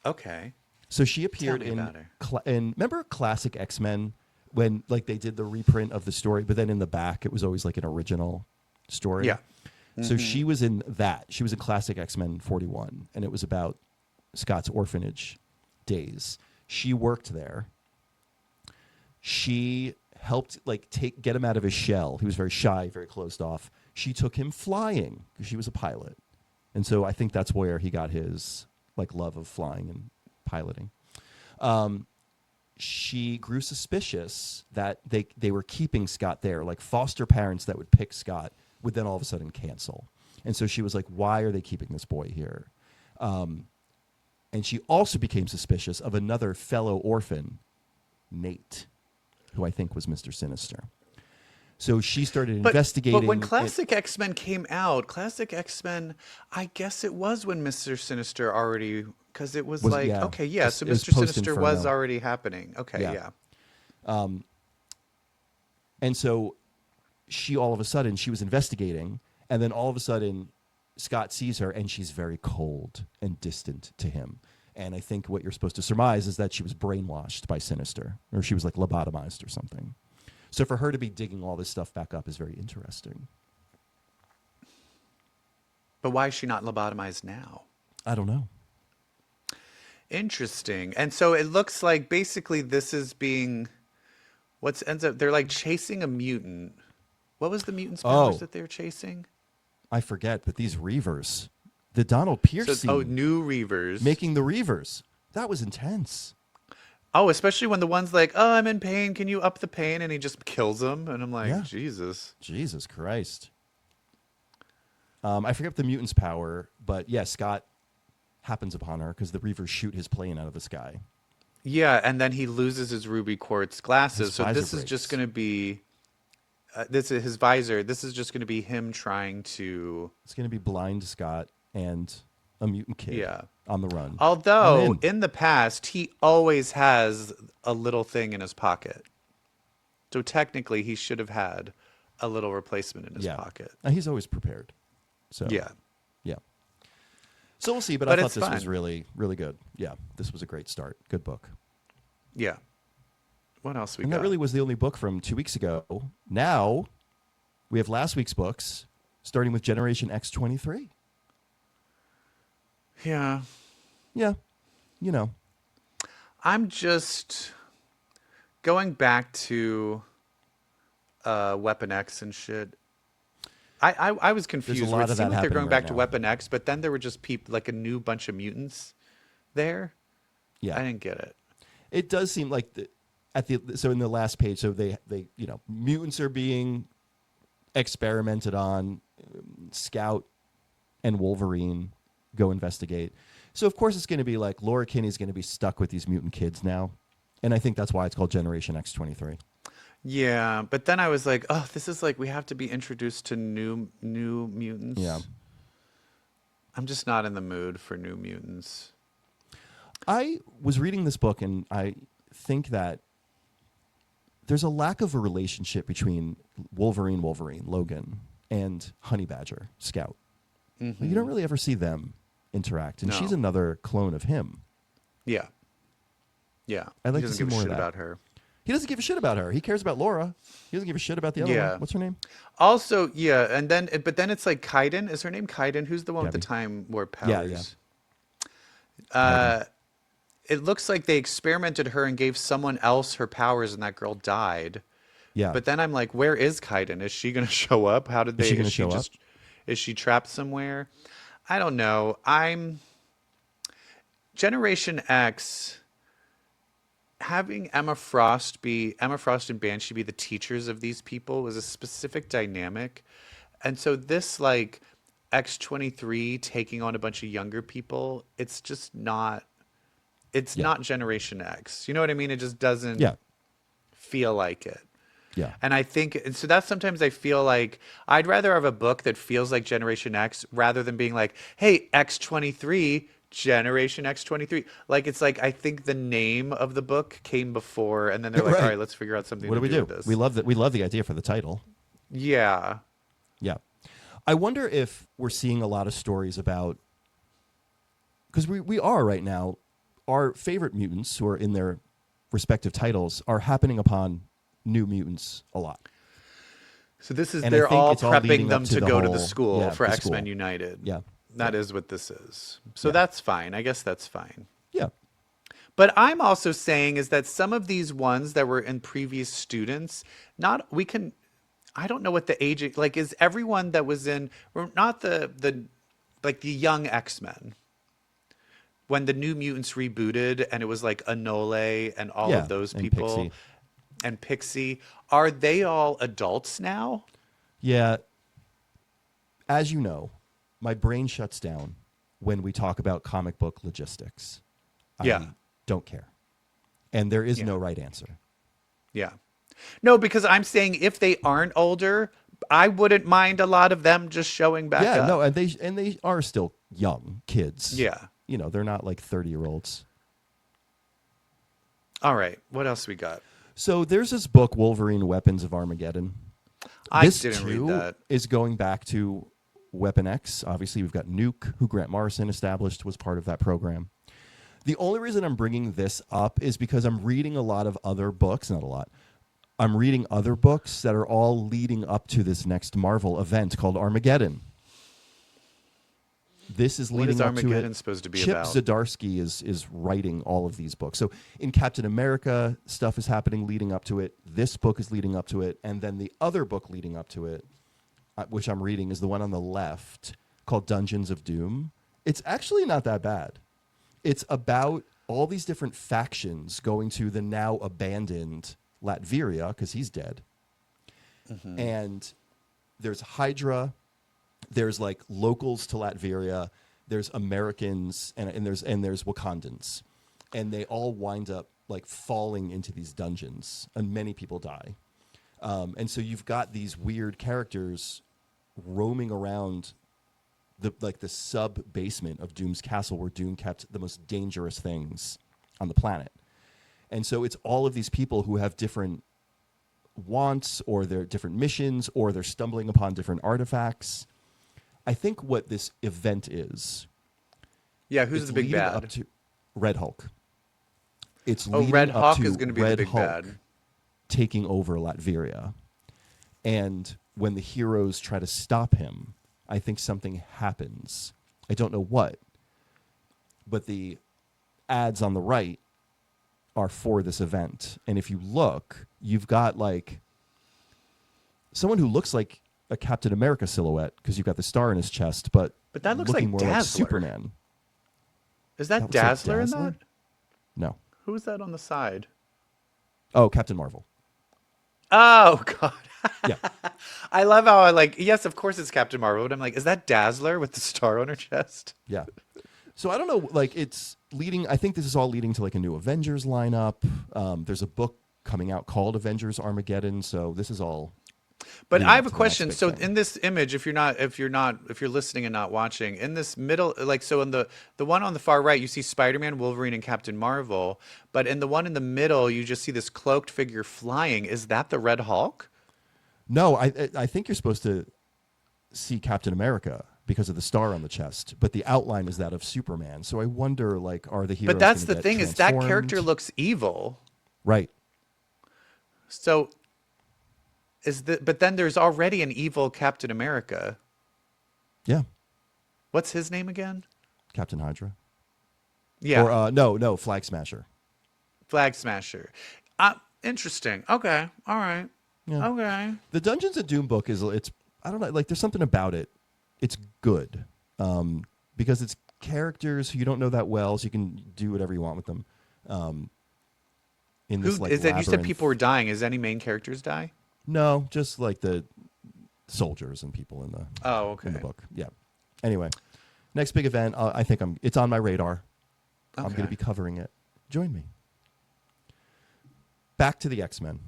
Okay. So she appeared me in about her. in remember classic X-Men when like they did the reprint of the story, but then in the back it was always like an original story. Yeah. So she was in that. She was in classic X-Men 41, and it was about Scott's orphanage days. She worked there. She helped like get him out of his shell. He was very shy, very closed off. She took him flying because she was a pilot. And so I think that's where he got his like love of flying and piloting. She grew suspicious that they were keeping Scott there. Like foster parents that would pick Scott would then all of a sudden cancel. And so she was like, why are they keeping this boy here? And she also became suspicious of another fellow orphan, Nate, who I think was Mr. Sinister. So she started investigating. But when Classic X-Men came out, Classic X-Men, I guess it was when Mr. Sinister already, because it was like, yeah. okay, yeah, so It was Mr. Sinister was post-Inferno. already happening. Okay, Yeah. yeah. And so she all of a sudden, she was investigating, and then all of a sudden, Scott sees her, and she's very cold and distant to him. And I think what you're supposed to surmise is that she was brainwashed by Sinister, or she was like lobotomized or something. So for her to be digging all this stuff back up is very interesting. But why is she not lobotomized now? I don't know. Interesting. And so it looks like basically this is being, they're like chasing a mutant. What was the mutant's powers that they were chasing? I forget, but these Reavers, the Donald Pierce scene, new Reavers. making the Reavers, that was intense. Oh, especially when the one's like, oh, I'm in pain. Can you up the pain? And he just kills him. And I'm like, Yeah. Jesus. Jesus Christ. I forget the mutant's power, but yeah, Scott happens upon her because the Reavers shoot his plane out of the sky. Yeah, and then he loses his ruby quartz glasses. His So visor this is just breaks. going to be, this is his visor. This is just going to be him trying to. It's going to be blind Scott and a mutant kid on the run. Although I'm in. in the past, he always has a little thing in his pocket. So technically, he should have had a little replacement in his pocket. He's always prepared. So Yeah. yeah. So we'll see, but I But thought it's this was fun. really, really good. Yeah, this was a great start. Good book. Yeah. What else we And got? that really was the only book from 2 weeks ago. Now we have last week's books, starting with Generation X 23. Yeah. Yeah. you know. I'm just going back to Weapon X and shit. I was confused. There's a where lot it of seemed that like they're happening going right back to now. Weapon X, but then there were just like a new bunch of mutants there. Yeah. I didn't get it. It does seem like so in the last page, so they mutants are being experimented on. Scout and Wolverine go investigate. So of course it's going to be like Laura Kinney's going to be stuck with these mutant kids now, and I think that's why it's called Generation X-23. Yeah, but then I was like, oh, this is like we have to be introduced to new mutants. Yeah. I'm just not in the mood for New Mutants. I was reading this book, and I think that there's a lack of a relationship between Wolverine, Logan, and Honey Badger, Scout. Mm-hmm. You don't really ever see them interact, and No. she's another clone of him. Yeah. Yeah. I'd like he to doesn't see give more a of shit that. about her. He doesn't give a shit about her. He cares about Laura. He doesn't give a shit about the other Yeah. one. What's her name? Also, yeah, but then it's like Kaiden. Is her name Kaiden? Who's the one with Gabby. the time warp Yeah, powers? yeah. It looks like they experimented her and gave someone else her powers, and that girl died. Yeah. But then I'm like, where is Kaiden? Is she going to show up? How did they? Is she gonna show up? Is she trapped somewhere? I don't know. Generation X. Having Emma Frost and Banshee be the teachers of these people was a specific dynamic. And so this like X-23 taking on a bunch of younger people, it's just not not Generation X. You know what I mean? It just doesn't Yeah. feel like it. Yeah. And I think so that's sometimes I feel like I'd rather have a book that feels like Generation X rather than being like, hey, X-23, Generation X-23. Like it's like I think the name of the book came before, and then they're like, Right. all right, let's figure out something. What to do we do? with this. We love the idea for the title. Yeah. Yeah. I wonder if we're seeing a lot of stories about, because we are right now, our favorite mutants who are in their respective titles are happening upon New Mutants a lot. So this is And I they're think all it's all leading prepping up them to to the go to the whole- school yeah, for the X-Men school. United. Yeah. That is what this is. So that's fine. I guess that's fine. Yeah. But I'm also saying is that some of these ones that were in previous students, I don't know what the age, like is everyone that was in, not the young X-Men, when the New Mutants rebooted and it was like Anole and all Yeah, of those and people Pixie. and Pixie, are they all adults now? Yeah. As you know, my brain shuts down when we talk about comic book logistics. Yeah. I don't care. And there is Yeah. no right answer. Yeah. No, because I'm saying if they aren't older, I wouldn't mind a lot of them just showing back Yeah, up. no, and they are still young kids. Yeah. You know, they're not like 30-year-olds. All right. What else we got? So there's this book, Wolverine Weapons of Armageddon. I This didn't too read that. is going back to Weapon X. Obviously, we've got Nuke, who Grant Morrison established was part of that program. The only reason I'm bringing this up is because I'm reading a lot of other books, not a lot. I'm reading other books that are all leading up to this next Marvel event called Armageddon. This is What leading is up to Armageddon it. supposed to be Chip about? Zdarsky is writing all of these books. So in Captain America, stuff is happening leading up to it. This book is leading up to it, and then the other book leading up to it, which I'm reading, is the one on the left called Dungeons of Doom. It's actually not that bad. It's about all these different factions going to the now abandoned Latveria because he's dead. Mm-hmm. And there's Hydra. There's like locals to Latveria. There's Americans and there's Wakandans, and they all wind up like falling into these dungeons, and many people die. And so you've got these weird characters roaming around the sub basement of Doom's castle, where Doom kept the most dangerous things on the planet. And so it's all of these people who have different wants, or they're different missions, or they're stumbling upon different artifacts. I think what this event is. Yeah, who's it's the big leading bad? Up to Red Hulk. It's Oh, leading Red up Hawk to is going to be Red the big Hulk bad. taking over Latveria. And when the heroes try to stop him, I think something happens. I don't know what. But the ads on the right are for this event. And if you look, you've got like someone who looks like a Captain America silhouette because you've got the star in his chest, but that looks looking like more like Dazzler. Superman. Is that That looks like Dazzler in Dazzler? that? No. Who is that on the side? Oh, Captain Marvel. Oh God. Yeah. I love how yes, of course it's Captain Marvel, but I'm like, is that Dazzler with the star on her chest? Yeah. So I don't know, like it's leading, I think this is all leading to like a new Avengers lineup. There's a book coming out called Avengers Armageddon. So this is all. But leading I up have a to the next question. big So thing. in this image, if you're listening and not watching, in this middle, like, so in the one on the far right, you see Spider-Man, Wolverine, and Captain Marvel. But in the one in the middle, you just see this cloaked figure flying. Is that the Red Hulk? No, I think you're supposed to see Captain America because of the star on the chest, but the outline is that of Superman. So I wonder, like, are the heroes? But that's gonna the get thing, is that character transformed? looks evil. Right. So but then there's already an evil Captain America. Yeah. What's his name again? Captain Hydra. Yeah. Or no, Flag Smasher. Flag Smasher. Interesting. Okay. All right. Yeah. Okay. The Dungeons of Doom book it's I don't know, like there's something about it. It's good because it's characters who you don't know that well, so you can do whatever you want with them. In this, Who like, is that? You said labyrinth. people were dying. Is any main characters die? No, just like the soldiers and people in the Oh, okay. in the book. Yeah. Anyway, next big event. I think it's on my radar. I'm going to Okay. be covering it. Join me. Back to the X-Men.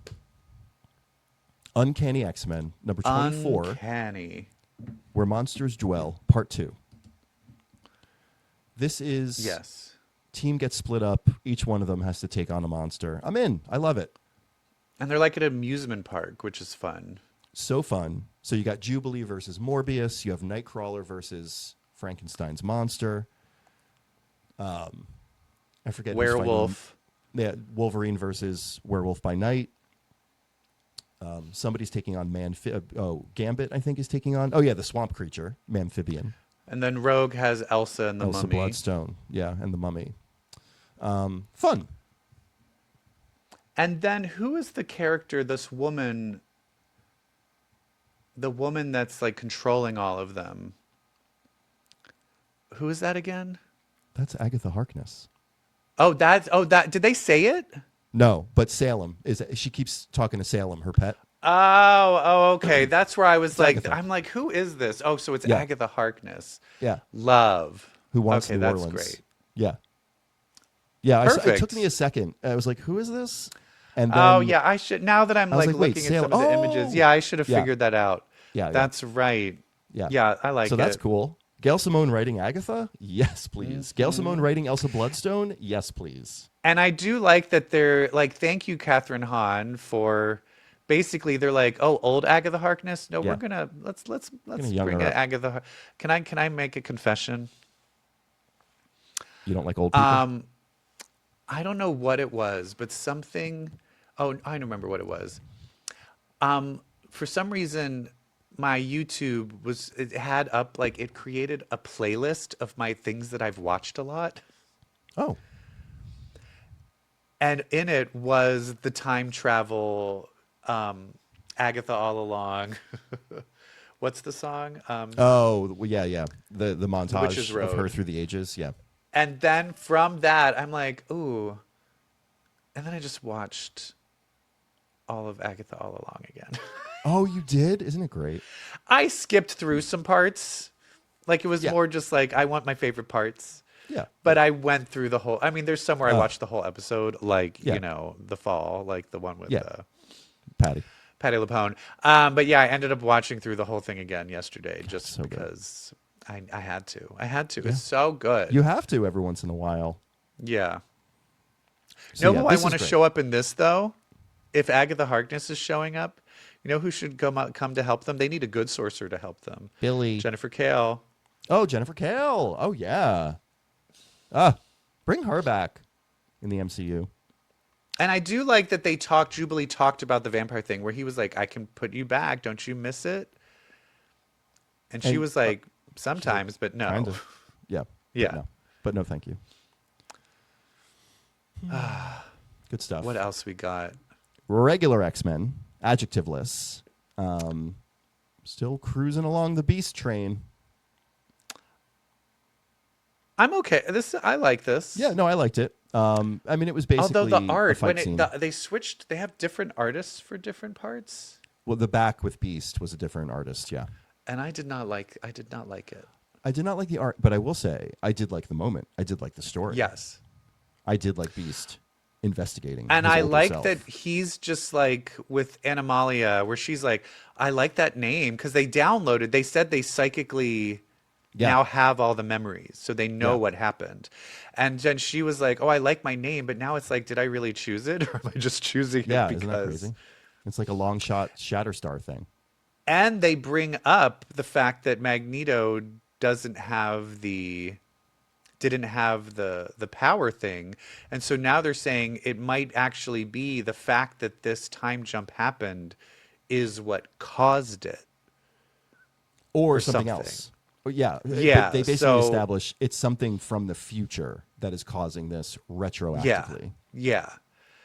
Uncanny X-Men number 24. Uncanny. Where Monsters Dwell, Part 2. This is Yes. team gets split up. Each one of them has to take on a monster. I'm in. I love it. And they're like at an amusement park, which is fun. So fun. So you got Jubilee versus Morbius. You have Nightcrawler versus Frankenstein's monster. I forget. who's fighting Werewolf. them. Yeah, Wolverine versus Werewolf by Night. Somebody's taking on Gambit, I think, is taking on. Oh yeah, the swamp creature, Mamphibian. And then Rogue has Elsa and the Elsa Mummy. Bloodstone. Yeah, and the Mummy. Fun. And then who is the character, this woman, the woman that's like controlling all of them? Who is that again? That's Agatha Harkness. Did they say it? No, but Salem she keeps talking to Salem, her pet. Oh, okay. That's where I was like, Agatha. I'm like, who is this? Oh, so it's Yeah. Agatha Harkness. Yeah. Love. Who wants Okay, New that's Orleans? great. Yeah. Yeah, it Perfect. took me a second. I was like, who is this? And then, Oh yeah, I should. Now that I'm I was like like, wait, looking at some of the Salem- images, oh! yeah, I should have Yeah. figured that out. Yeah, That's right. yeah. Yeah, I like so it. that's cool. Gail Simone writing Agatha? Yes, please. Gail Simone writing Elsa Bloodstone? Yes, please. And I do like that they're like, thank you, Catherine Hahn, for basically they're like, oh, old Agatha Harkness. No, Yeah. we're gonna let's young bring her in up. Agatha. Can I make a confession? You don't like old people? I don't know what it was, but something. Oh, I remember what it was. For some reason, my YouTube it created a playlist of my things that I've watched a lot. Oh. And in it was the time travel, Agatha All Along. What's the song? Oh, well, yeah. The montage Witch's of her Road. through the ages. Yeah. And then from that, I'm like, ooh. And then I just watched all of Agatha All Along again. Oh, you did? Isn't it great? I skipped through some parts. Like it was Yeah. more just like, I want my favorite parts. Yeah. But I went through the whole. I mean, there's somewhere I Oh. watched the whole episode, like Yeah. The Fall, like the one with Yeah. Patty. Patty LuPone. But yeah, I ended up watching through the whole thing again yesterday, just so good. because I had to. I had to. Yeah. It's so good. You have to every once in a while. Yeah. So, Know yeah, who I this is want to great. show up in this though? If Agatha Harkness is showing up, you know who should come to help them? They need a good sorcerer to help them. Billy. Jennifer Kale. Oh, Jennifer Kale. Oh, yeah. Bring her back in the MCU. And I do like that Jubilee talked about the vampire thing where he was like, I can put you back. Don't you miss it? And she And, was like, sometimes, but no. Kind of. Yeah. Yeah. No. But no, thank you. Good stuff. What else we got? Regular X-Men, adjectiveless. Still cruising along the Beast train. I'm okay. I like this. Yeah, no, I liked it. I mean, it was basically Although the art, a fight scene. they switched, they have different artists for different parts, Well, the back with Beast was a different artist, yeah. and I did not like it. I did not like the art, but I will say I did like the moment. I did like the story. Yes, I did like Beast investigating. and his I older like self. that he's just like with Animalia, where she's like, I like that name because they downloaded. They said they psychically now have all the memories, so they know what happened. And then she was like, "Oh, I like my name," but now it's like, did I really choose it, or am I just choosing it because? Isn't that crazy? It's like a long shot Shatterstar thing. And they bring up the fact that Magneto didn't have the power thing, and so now they're saying it might actually be the fact that this time jump happened is what caused it, Or something else. Yeah, yeah. They basically establish it's something from the future that is causing this retroactively. Yeah.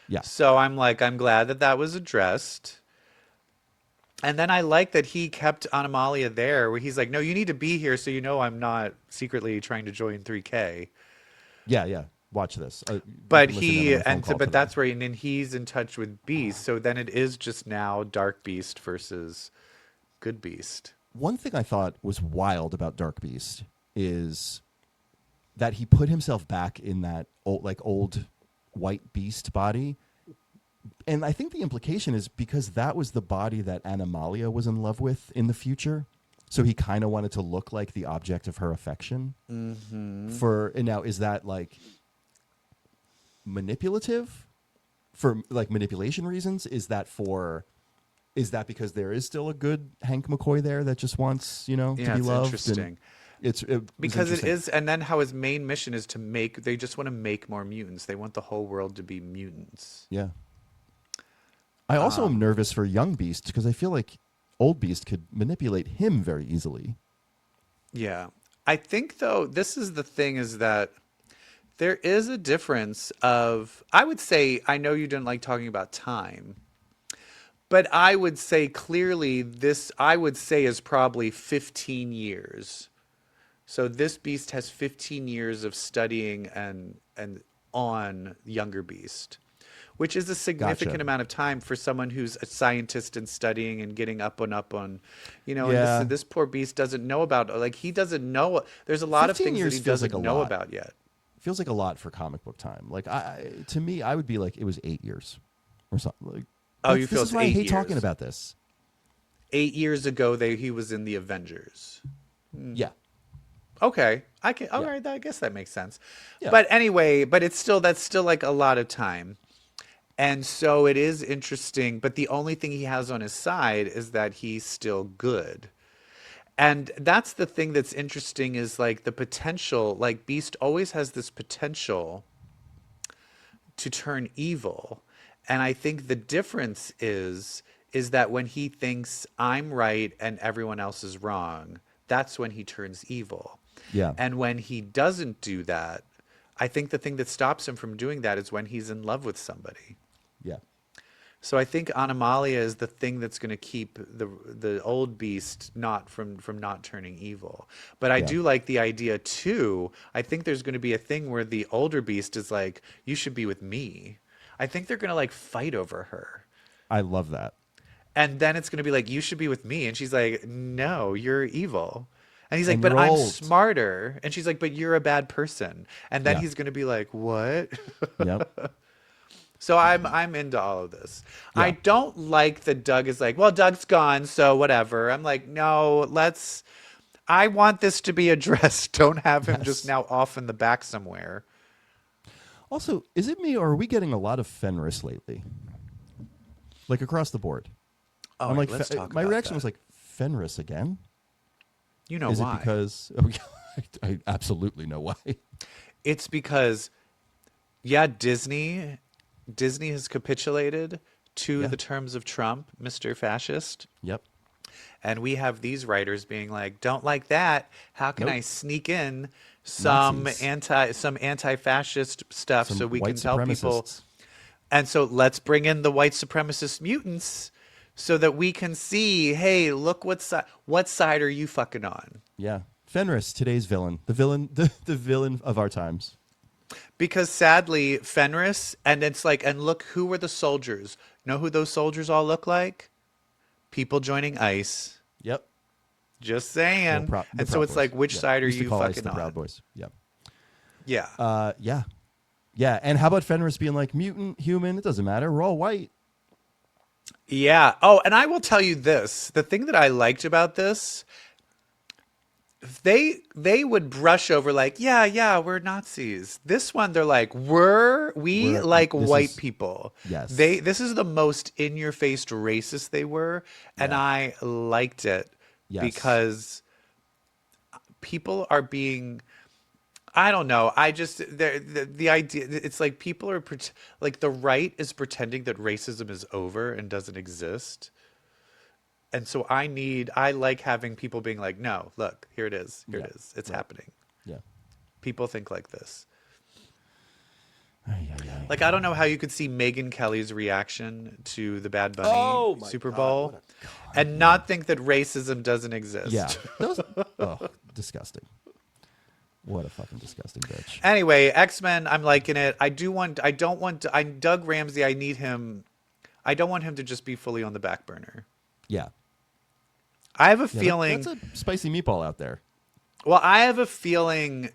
Yeah. So I'm glad that was addressed. And then I like that he kept Animalia there, where he's like, no, you need to be here so you know I'm not secretly trying to join 3K. Yeah. Watch this. But that's where, and then he's in touch with Beast. So then it is just now Dark Beast versus Good Beast. One thing I thought was wild about Dark Beast is that he put himself back in that old white beast body. And I think the implication is because that was the body that Animalia was in love with in the future. So he kind of wanted to look like the object of her affection. Mm-hmm. And now, is that like manipulative for like manipulation reasons? Is that because there is still a good Hank McCoy there that just wants, to be loved? Interesting. Because it is, and then how his main mission is they just want to make more mutants. They want the whole world to be mutants. Yeah. I also am nervous for young Beast because I feel like old Beast could manipulate him very easily. Yeah. I think, though, this is the thing, is that there is a difference of, I would say, I know you didn't like talking about time, but I would say clearly is probably 15 years. So this Beast has 15 years of studying and on younger Beast, which is a significant amount of time for someone who's a scientist and studying and getting up on, and this poor Beast doesn't know about, he doesn't know. There's a lot of things that he doesn't know about yet. Feels like a lot for comic book time. To me, I would be like, it was 8 years or something. You feel it's 8 years. I hate talking about this. 8 years ago, he was in the Avengers. Yeah. Okay, I can. All right, I guess that makes sense. Yeah. But anyway, that's still like a lot of time, and so it is interesting. But the only thing he has on his side is that he's still good, and that's the thing that's interesting. Is like the potential. Like Beast always has this potential to turn evil. And I think the difference is that when he thinks I'm right and everyone else is wrong, that's when he turns evil. Yeah. And when he doesn't do that, I think the thing that stops him from doing that is when he's in love with somebody. Yeah. So I think Animalia is the thing that's going to keep the old Beast from not turning evil. But I do like the idea too. I think there's going to be a thing where the older Beast is like, you should be with me. I think they're going to fight over her. I love that. And then it's going to be like, you should be with me. And she's like, no, you're evil. And he's like, but you're I'm old. smarter. And she's like, but you're a bad person. And then he's going to be like, what? Yep. So I'm into all of this. Yeah. I don't like that Doug is like, well, Doug's gone, so whatever. I'm like, no, I want this to be addressed. Don't have him just now off in the back somewhere. Also, is it me or are we getting a lot of Fenris lately? Like across the board. Oh, I'm like, let's talk my about reaction that. was like, Fenris again? You know is why? It because I absolutely know why. It's because, Disney has capitulated to the terms of Trump, Mr. Fascist. Yep. And we have these writers being like, don't like that. How can Nope. I sneak in some Nazis. anti-fascist stuff, Some so we white can tell people. supremacists. And so let's bring in the white supremacist mutants so that we can see, hey, look what side are you fucking on? Yeah. Fenris, today's villain. The villain of our times. Because sadly, Fenris, and it's like, and look, who were the soldiers? Know who those soldiers all look like? People joining ICE. Yep. Just saying. The and so Proud it's Boys. like, which Yeah. side are Used to you call Ice fucking the on? Proud Boys. Yeah. Yeah. Yeah. Yeah. And how about Fenris being like mutant, human? It doesn't matter. We're all white. Yeah. Oh, and I will tell you this. The thing that I liked about this, they would brush over like, yeah, we're Nazis. This one, they're like, we like white people. Yes. This is the most in-your-face racist they were, and Yeah. I liked it because people are being, I don't know. I just the idea. It's like people are like the right is pretending that racism is over and doesn't exist. And so I like having people being like, no, look, here it is. Here it is. It's happening. Yeah. People think like this. Ay, ay, ay. Like, I don't know how you could see Megyn Kelly's reaction to the Bad Bunny Super Bowl and not think that racism doesn't exist. Yeah. Disgusting. What a fucking disgusting bitch. Anyway, X-Men, I'm liking it. Doug Ramsey, I need him. I don't want him to just be fully on the back burner. Yeah. I have a feeling. That's a spicy meatball out there. Well, I have a feeling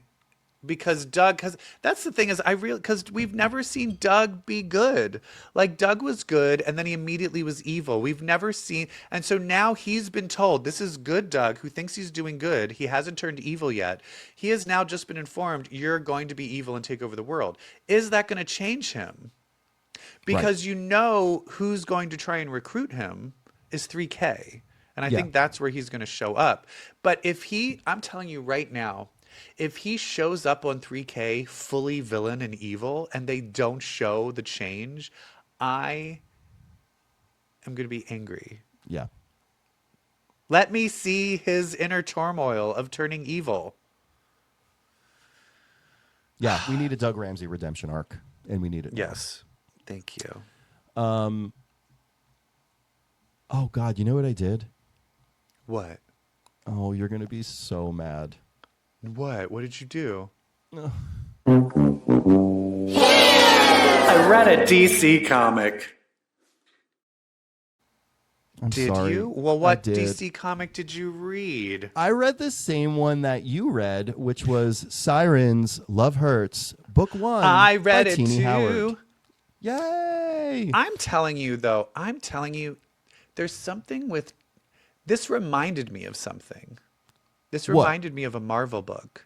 because that's the thing is because we've never seen Doug be good. Like Doug was good and then he immediately was evil. We've never seen, and so now he's been told this is good Doug who thinks he's doing good. He hasn't turned evil yet. He has now just been informed you're going to be evil and take over the world. Is that going to change him? Because you know who's going to try and recruit him is 3K. And I think that's where he's going to show up. But I'm telling you right now, if he shows up on 3K fully villain and evil and they don't show the change, I am going to be angry. Yeah. Let me see his inner turmoil of turning evil. Yeah, we need a Doug Ramsey redemption arc, and we need it now. Yes. Thank you. Oh, God, you know what I did? What? Oh, you're going to be so mad. What? What did you do? I read a DC comic. I'm Did sorry. you? Well, I what did. DC comic did you read? I read the same one that you read, which was Sirens, Love Hurts, Book 1 I read by it Tini too. Howard. Yay! I'm telling you, there's something with this reminded me of something. This What? reminded me of a Marvel book,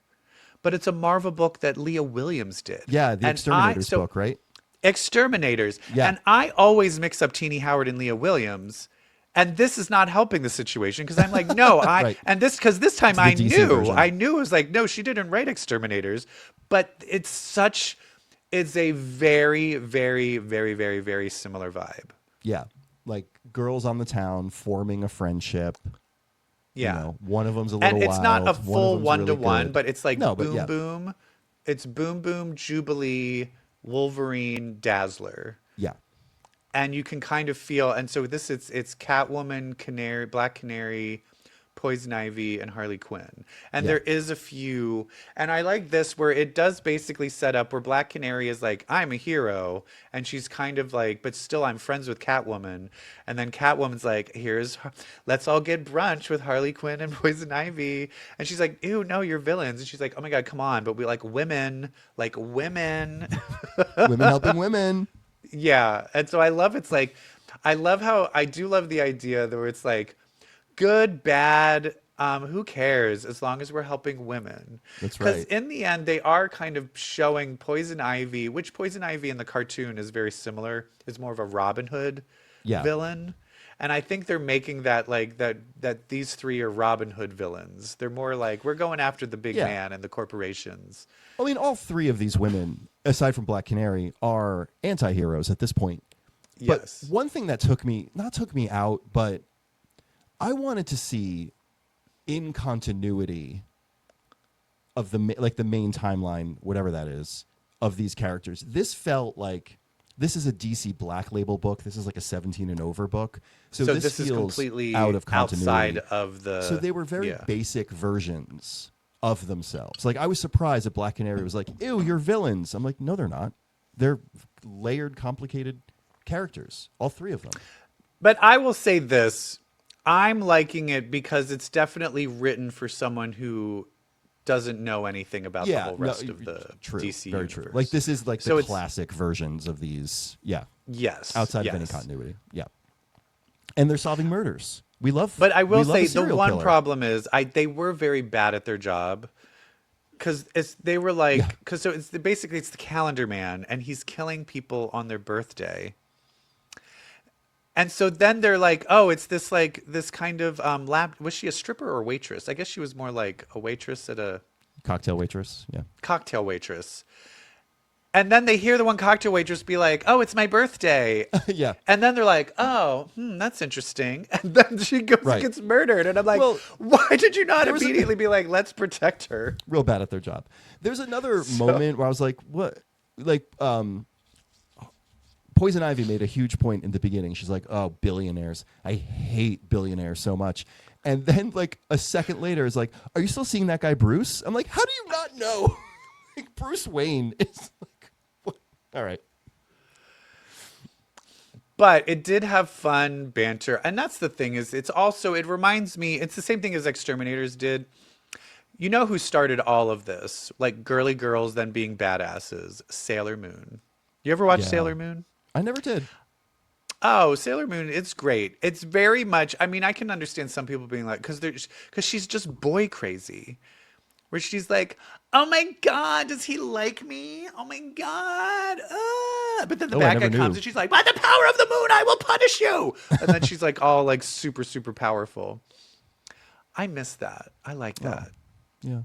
but it's a Marvel book that Leah Williams did. Yeah, the And Exterminators book, right? Exterminators. Yeah. And I always mix up Tini Howard and Leah Williams. And this is not helping the situation because I'm like, no, Right. and this because this time It's the DC version. I knew it was like, no, she didn't write Exterminators, but it's a very, very, very, very, very similar vibe. Yeah. Like girls on the town forming a friendship. Yeah. You know, one of them's a little And it's not a wild, full one of them's really one-to-one, good. but it's like No, but Boom yeah. Boom. It's Boom Boom, Jubilee, Wolverine, Dazzler. Yeah. And you can kind of feel, and so it's Catwoman, Canary, Black Canary, Poison Ivy, and Harley Quinn. And there is a few, and I like this where it does basically set up where Black Canary is like, I'm a hero, and she's kind of like, but still I'm friends with Catwoman. And then Catwoman's like, let's all get brunch with Harley Quinn and Poison Ivy. And she's like, ew, no, you're villains. And she's like, oh my God, come on. But we like women. Women helping women. Yeah. And so I love I do love the idea that where it's like good, bad, who cares as long as we're helping women. That's right. Because in the end, they are kind of showing Poison Ivy, which Poison Ivy in the cartoon is very similar, is more of a Robin Hood villain. And I think they're making that like that these three are Robin Hood villains. They're more like we're going after the big man and the corporations. I mean, all three of these women, aside from Black Canary, are anti-heroes at this point. Yes. But one thing that not took me out, but I wanted to see in continuity of the main timeline, whatever that is, of these characters. This felt like this is a DC Black Label book. This is like a 17 and over book. So this is feels completely out of continuity. outside of the. So they were very basic versions of themselves. Like I was surprised that Black Canary was like, "Ew, you're villains." I'm like, "No, they're not. They're layered, complicated characters, all three of them." But I will say this: I'm liking it because it's definitely written for someone who doesn't know anything about the whole rest of the DC very universe. true. Like this is like So the it's- classic versions of these. Yeah. Yes. Outside of any continuity. Yeah. And they're solving murders. We love. But I will we love say a the serial one killer. problem is they were very bad at their job because they were like because basically it's the calendar man and he's killing people on their birthday. And so then they're like, oh, it's this kind of lab. Was she a stripper or a waitress? I guess she was more like a waitress at a Cocktail waitress. Yeah. cocktail waitress. And then they hear the one cocktail waitress be like, oh, it's my birthday. Yeah. And then they're like, oh, that's interesting. And then she goes and gets murdered. And I'm like, Well, why did you not there was a- immediately be like, let's protect her? Real bad at their job. There's another moment where I was like, what? Like, Poison Ivy made a huge point in the beginning. She's like, oh, billionaires. I hate billionaires so much. And then, like, a second later, is like, are you still seeing that guy, Bruce? I'm like, how do you not know? Like, Bruce Wayne is like, what? All right. But it did have fun banter. And that's the thing is it reminds me, it's the same thing as Exterminators did. You know who started all of this? Like girly girls then being badasses. Sailor Moon. You ever watch Yeah. Sailor Moon? I never did. Oh, Sailor Moon, it's great. It's very much, I mean, I can understand some people being like, because she's just boy crazy. Where she's like, oh my God, does he like me? Oh my God. But then the bad guy comes and she's like, by the power of the moon, I will punish you. And then she's like all like super, super powerful. I miss that. I like that. Yeah.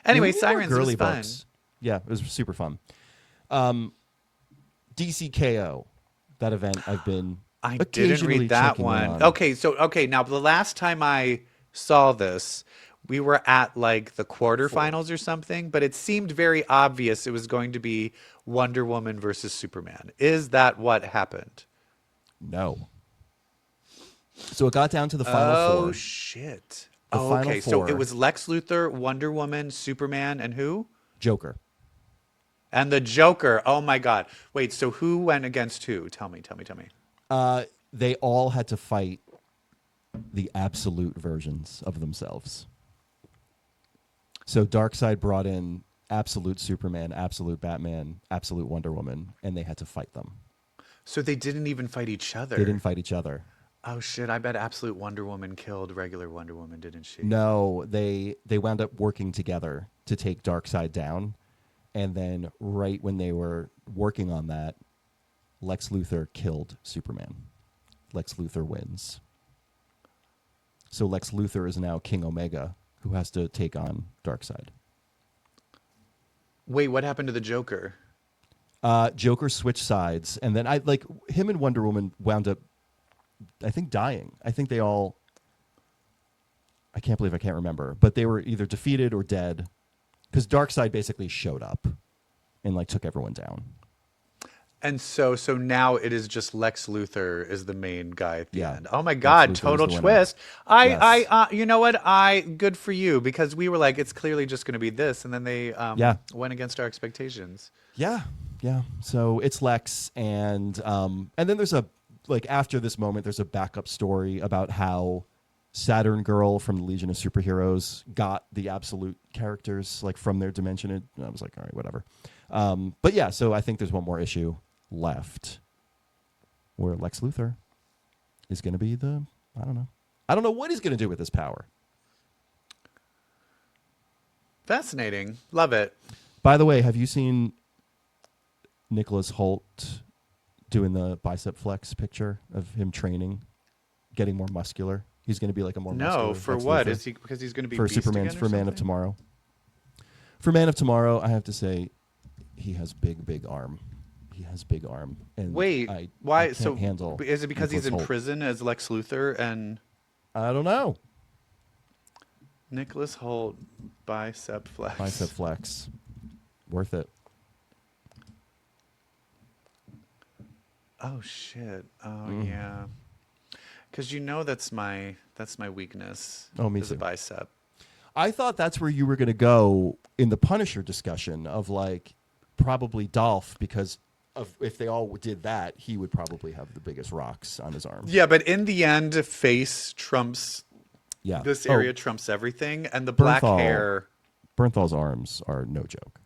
Anyway, We need more Sirens was girly fun. books. Yeah, it was super fun. DCKO, that event I've been I didn't occasionally read that checking in one. on. Okay, now the last time I saw this, we were at like the quarterfinals or something, but it seemed very obvious it was going to be Wonder Woman versus Superman. Is that what happened? No. So it got down to the final four. Oh shit. The final okay, so it four. was Lex Luthor, Wonder Woman, Superman, and who? Joker. And the Joker. Oh my God. Wait, so who went against who? Tell me. They all had to fight the absolute versions of themselves. So Darkseid brought in absolute Superman, absolute Batman, absolute Wonder Woman, and they had to fight them. So they didn't even fight each other. They didn't fight each other. Oh shit, I bet absolute Wonder Woman killed regular Wonder Woman, didn't she? No, they wound up working together to take Darkseid down. And then right when they were working on that, Lex Luthor killed Superman. Lex Luthor wins. So Lex Luthor is now King Omega, who has to take on Darkseid. Wait, what happened to the Joker? Joker switched sides, and then him and Wonder Woman wound up, I think, dying. I think they all, I can't believe I can't remember, but they were either defeated or dead. Because Darkseid basically showed up and like took everyone down. And so now it is just Lex Luthor is the main guy at the end. Oh my Lex God, Luthor is total the winner. twist. Yes. You know what? Good for you because we were like, it's clearly just going to be this, and then they went against our expectations. Yeah. So it's Lex, and then there's after this moment, there's a backup story about how Saturn Girl from the Legion of Superheroes got the absolute characters like from their dimension. And I was like, all right, whatever. But yeah, so I think there's one more issue left where Lex Luthor is going to be I don't know what he's going to do with this power. Fascinating. Love it. By the way, have you seen Nicholas Hoult doing the bicep flex picture of him training, getting more muscular? He's going to be like a more muscular. No, for Lex what? Luthor. Is he because he's going to be For Beast Superman's again or for Man of something? Tomorrow. For Man of Tomorrow, I have to say, he has big arm. He has big arm. And Wait, I why? can't So handle is it because he's Nicholas in Hoult. prison as Lex Luthor and? I don't know. Nicholas Hoult, bicep flex. Bicep flex. Worth it. Oh shit. Oh yeah. Because that's my weakness. Oh, me is a too. bicep. I thought that's where you were going to go in the Punisher discussion of like probably Dolph, because if they all did that, he would probably have the biggest rocks on his arm. Yeah, but in the end, face trumps. Yeah. This area trumps everything, and the Bernthal, black hair. Bernthal's arms are no joke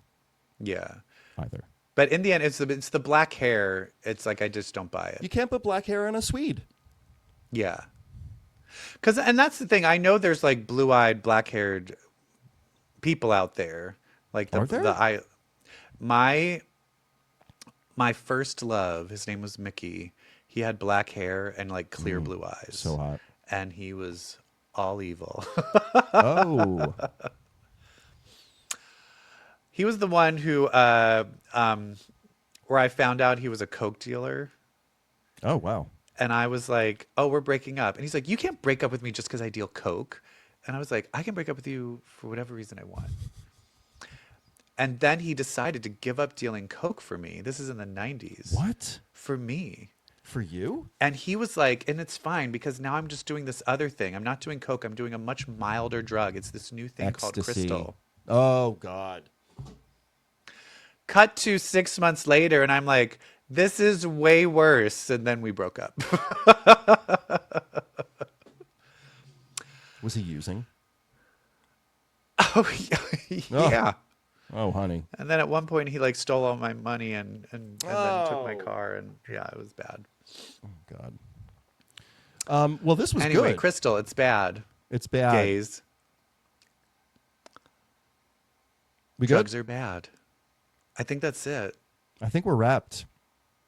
Yeah. either. But in the end, it's the black hair. It's like I just don't buy it. You can't put black hair on a Swede. Yeah. And that's the thing. I know there's like blue-eyed, black-haired people out there. Like Are there? My first love, his name was Mickey. He had black hair and like clear blue eyes. So hot. And he was all evil. Oh. He was the one who where I found out he was a coke dealer. Oh, wow. And I was like, oh, we're breaking up. And he's like, you can't break up with me just because I deal coke. And I was like, I can break up with you for whatever reason I want. And then he decided to give up dealing coke for me. This is in the 90s. What? For me. For you? And he was like, and it's fine because now I'm just doing this other thing. I'm not doing coke. I'm doing a much milder drug. It's this new thing called crystal. Oh, God. Cut to 6 months later, and I'm like, this is way worse. And then we broke up. Was he using? Oh, yeah. Oh, honey. And then at one point, he like stole all my money and then took my car. And yeah, it was bad. Oh, God. Well, this was Anyway, good. Crystal, it's bad. It's bad. Gays. We Drugs good? are bad. I think that's it. I think we're wrapped.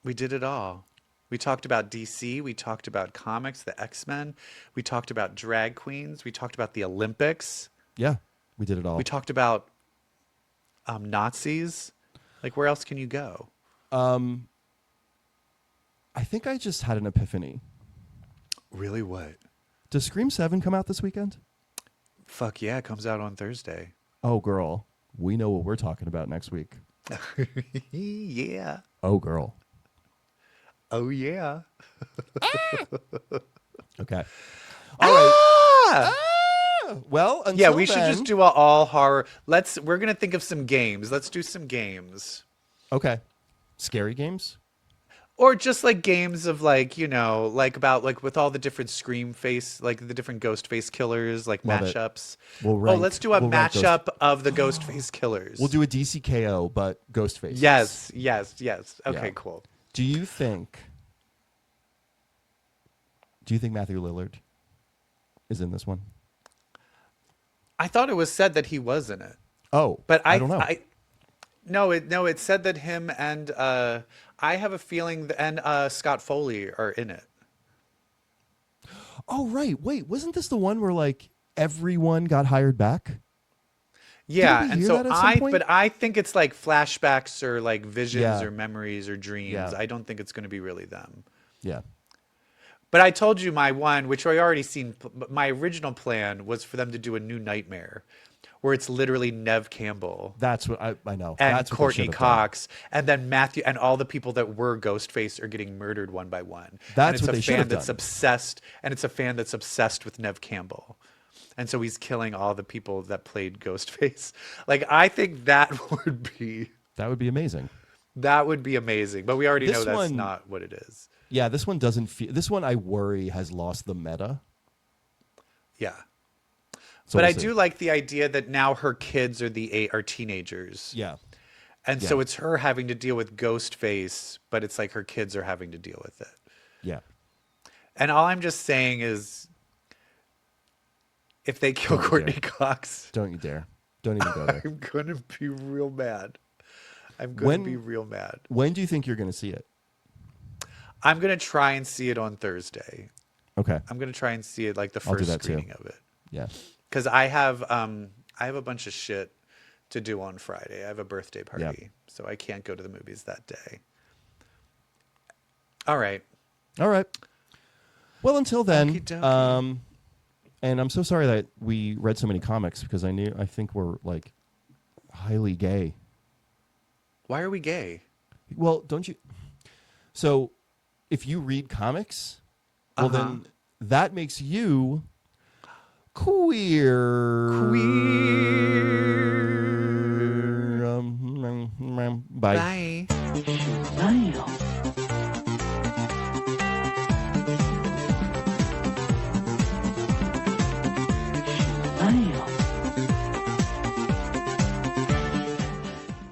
We did it all. We talked about DC. We talked about comics, the X-Men. We talked about drag queens. We talked about the Olympics. Yeah, we did it all. We talked about Nazis. Like, where else can you go? I think I just had an epiphany. Really, what? Does Scream 7 come out this weekend? Fuck yeah, it comes out on Thursday. Oh, girl. We know what we're talking about next week. Yeah. Oh, girl. Oh, yeah. Okay. All right. Ah! Well, until Yeah, we should then- just do a all horror. We're going to think of some games. Let's do some games. Okay. Scary games? Or just like games of like, like about like with all the different Scream face, like the different ghost face killers, like Love it. matchups. Let's do a matchup of the ghost face killers. We'll do a DCKO, but ghost faces. Yes. Okay, Yeah. cool. Do you think Matthew Lillard is in this one? I thought it was said that he was in it. Oh, But I don't know. It said that him and I have a feeling and Scott Foley are in it. Oh, right. Wait, wasn't this the one where like everyone got hired back? Yeah, Didn't we and hear so that at some point? I think it's like flashbacks or like visions Yeah. or memories or dreams. Yeah. I don't think it's going to be really them. Yeah. But I told you my one, which I already seen. My original plan was for them to do a new Nightmare, where it's literally Nev Campbell That's what I know. and That's what they Courtney should have done. Cox, and then Matthew, and all the people that were Ghostface are getting murdered one by one. That's and what they it's should a fan have that's done. obsessed, and it's a fan that's obsessed with Nev Campbell, and so he's killing all the people that played Ghostface. Like, I think that would be amazing. That would be amazing, but we already This know that's one- not what it is. Yeah, this one doesn't feel. This one I worry has lost the meta. Yeah. So But we'll I see. do like the idea that now her kids are teenagers. Yeah. And so Yeah. it's her having to deal with Ghostface, but it's like her kids are having to deal with it. Yeah. And all I'm just saying is if they kill Don't you Courtney dare. Cox, Don't you dare. Don't even go there. I'm going to be real mad. I'm going When- to be real mad. When do you think you're going to see it? I'm going to try and see it on Thursday. Okay. I'm going to try and see it like the I'll do first that too. screening of it. Yeah. Because I have a bunch of shit to do on Friday. I have a birthday party, so I can't go to the movies that day. All right. All right. Well, until then, Okey-dokey. And I'm so sorry that we read so many comics because I think we're like highly gay. Why are we gay? Well, don't you? So, if you read comics, well, then that makes you queer. Bye.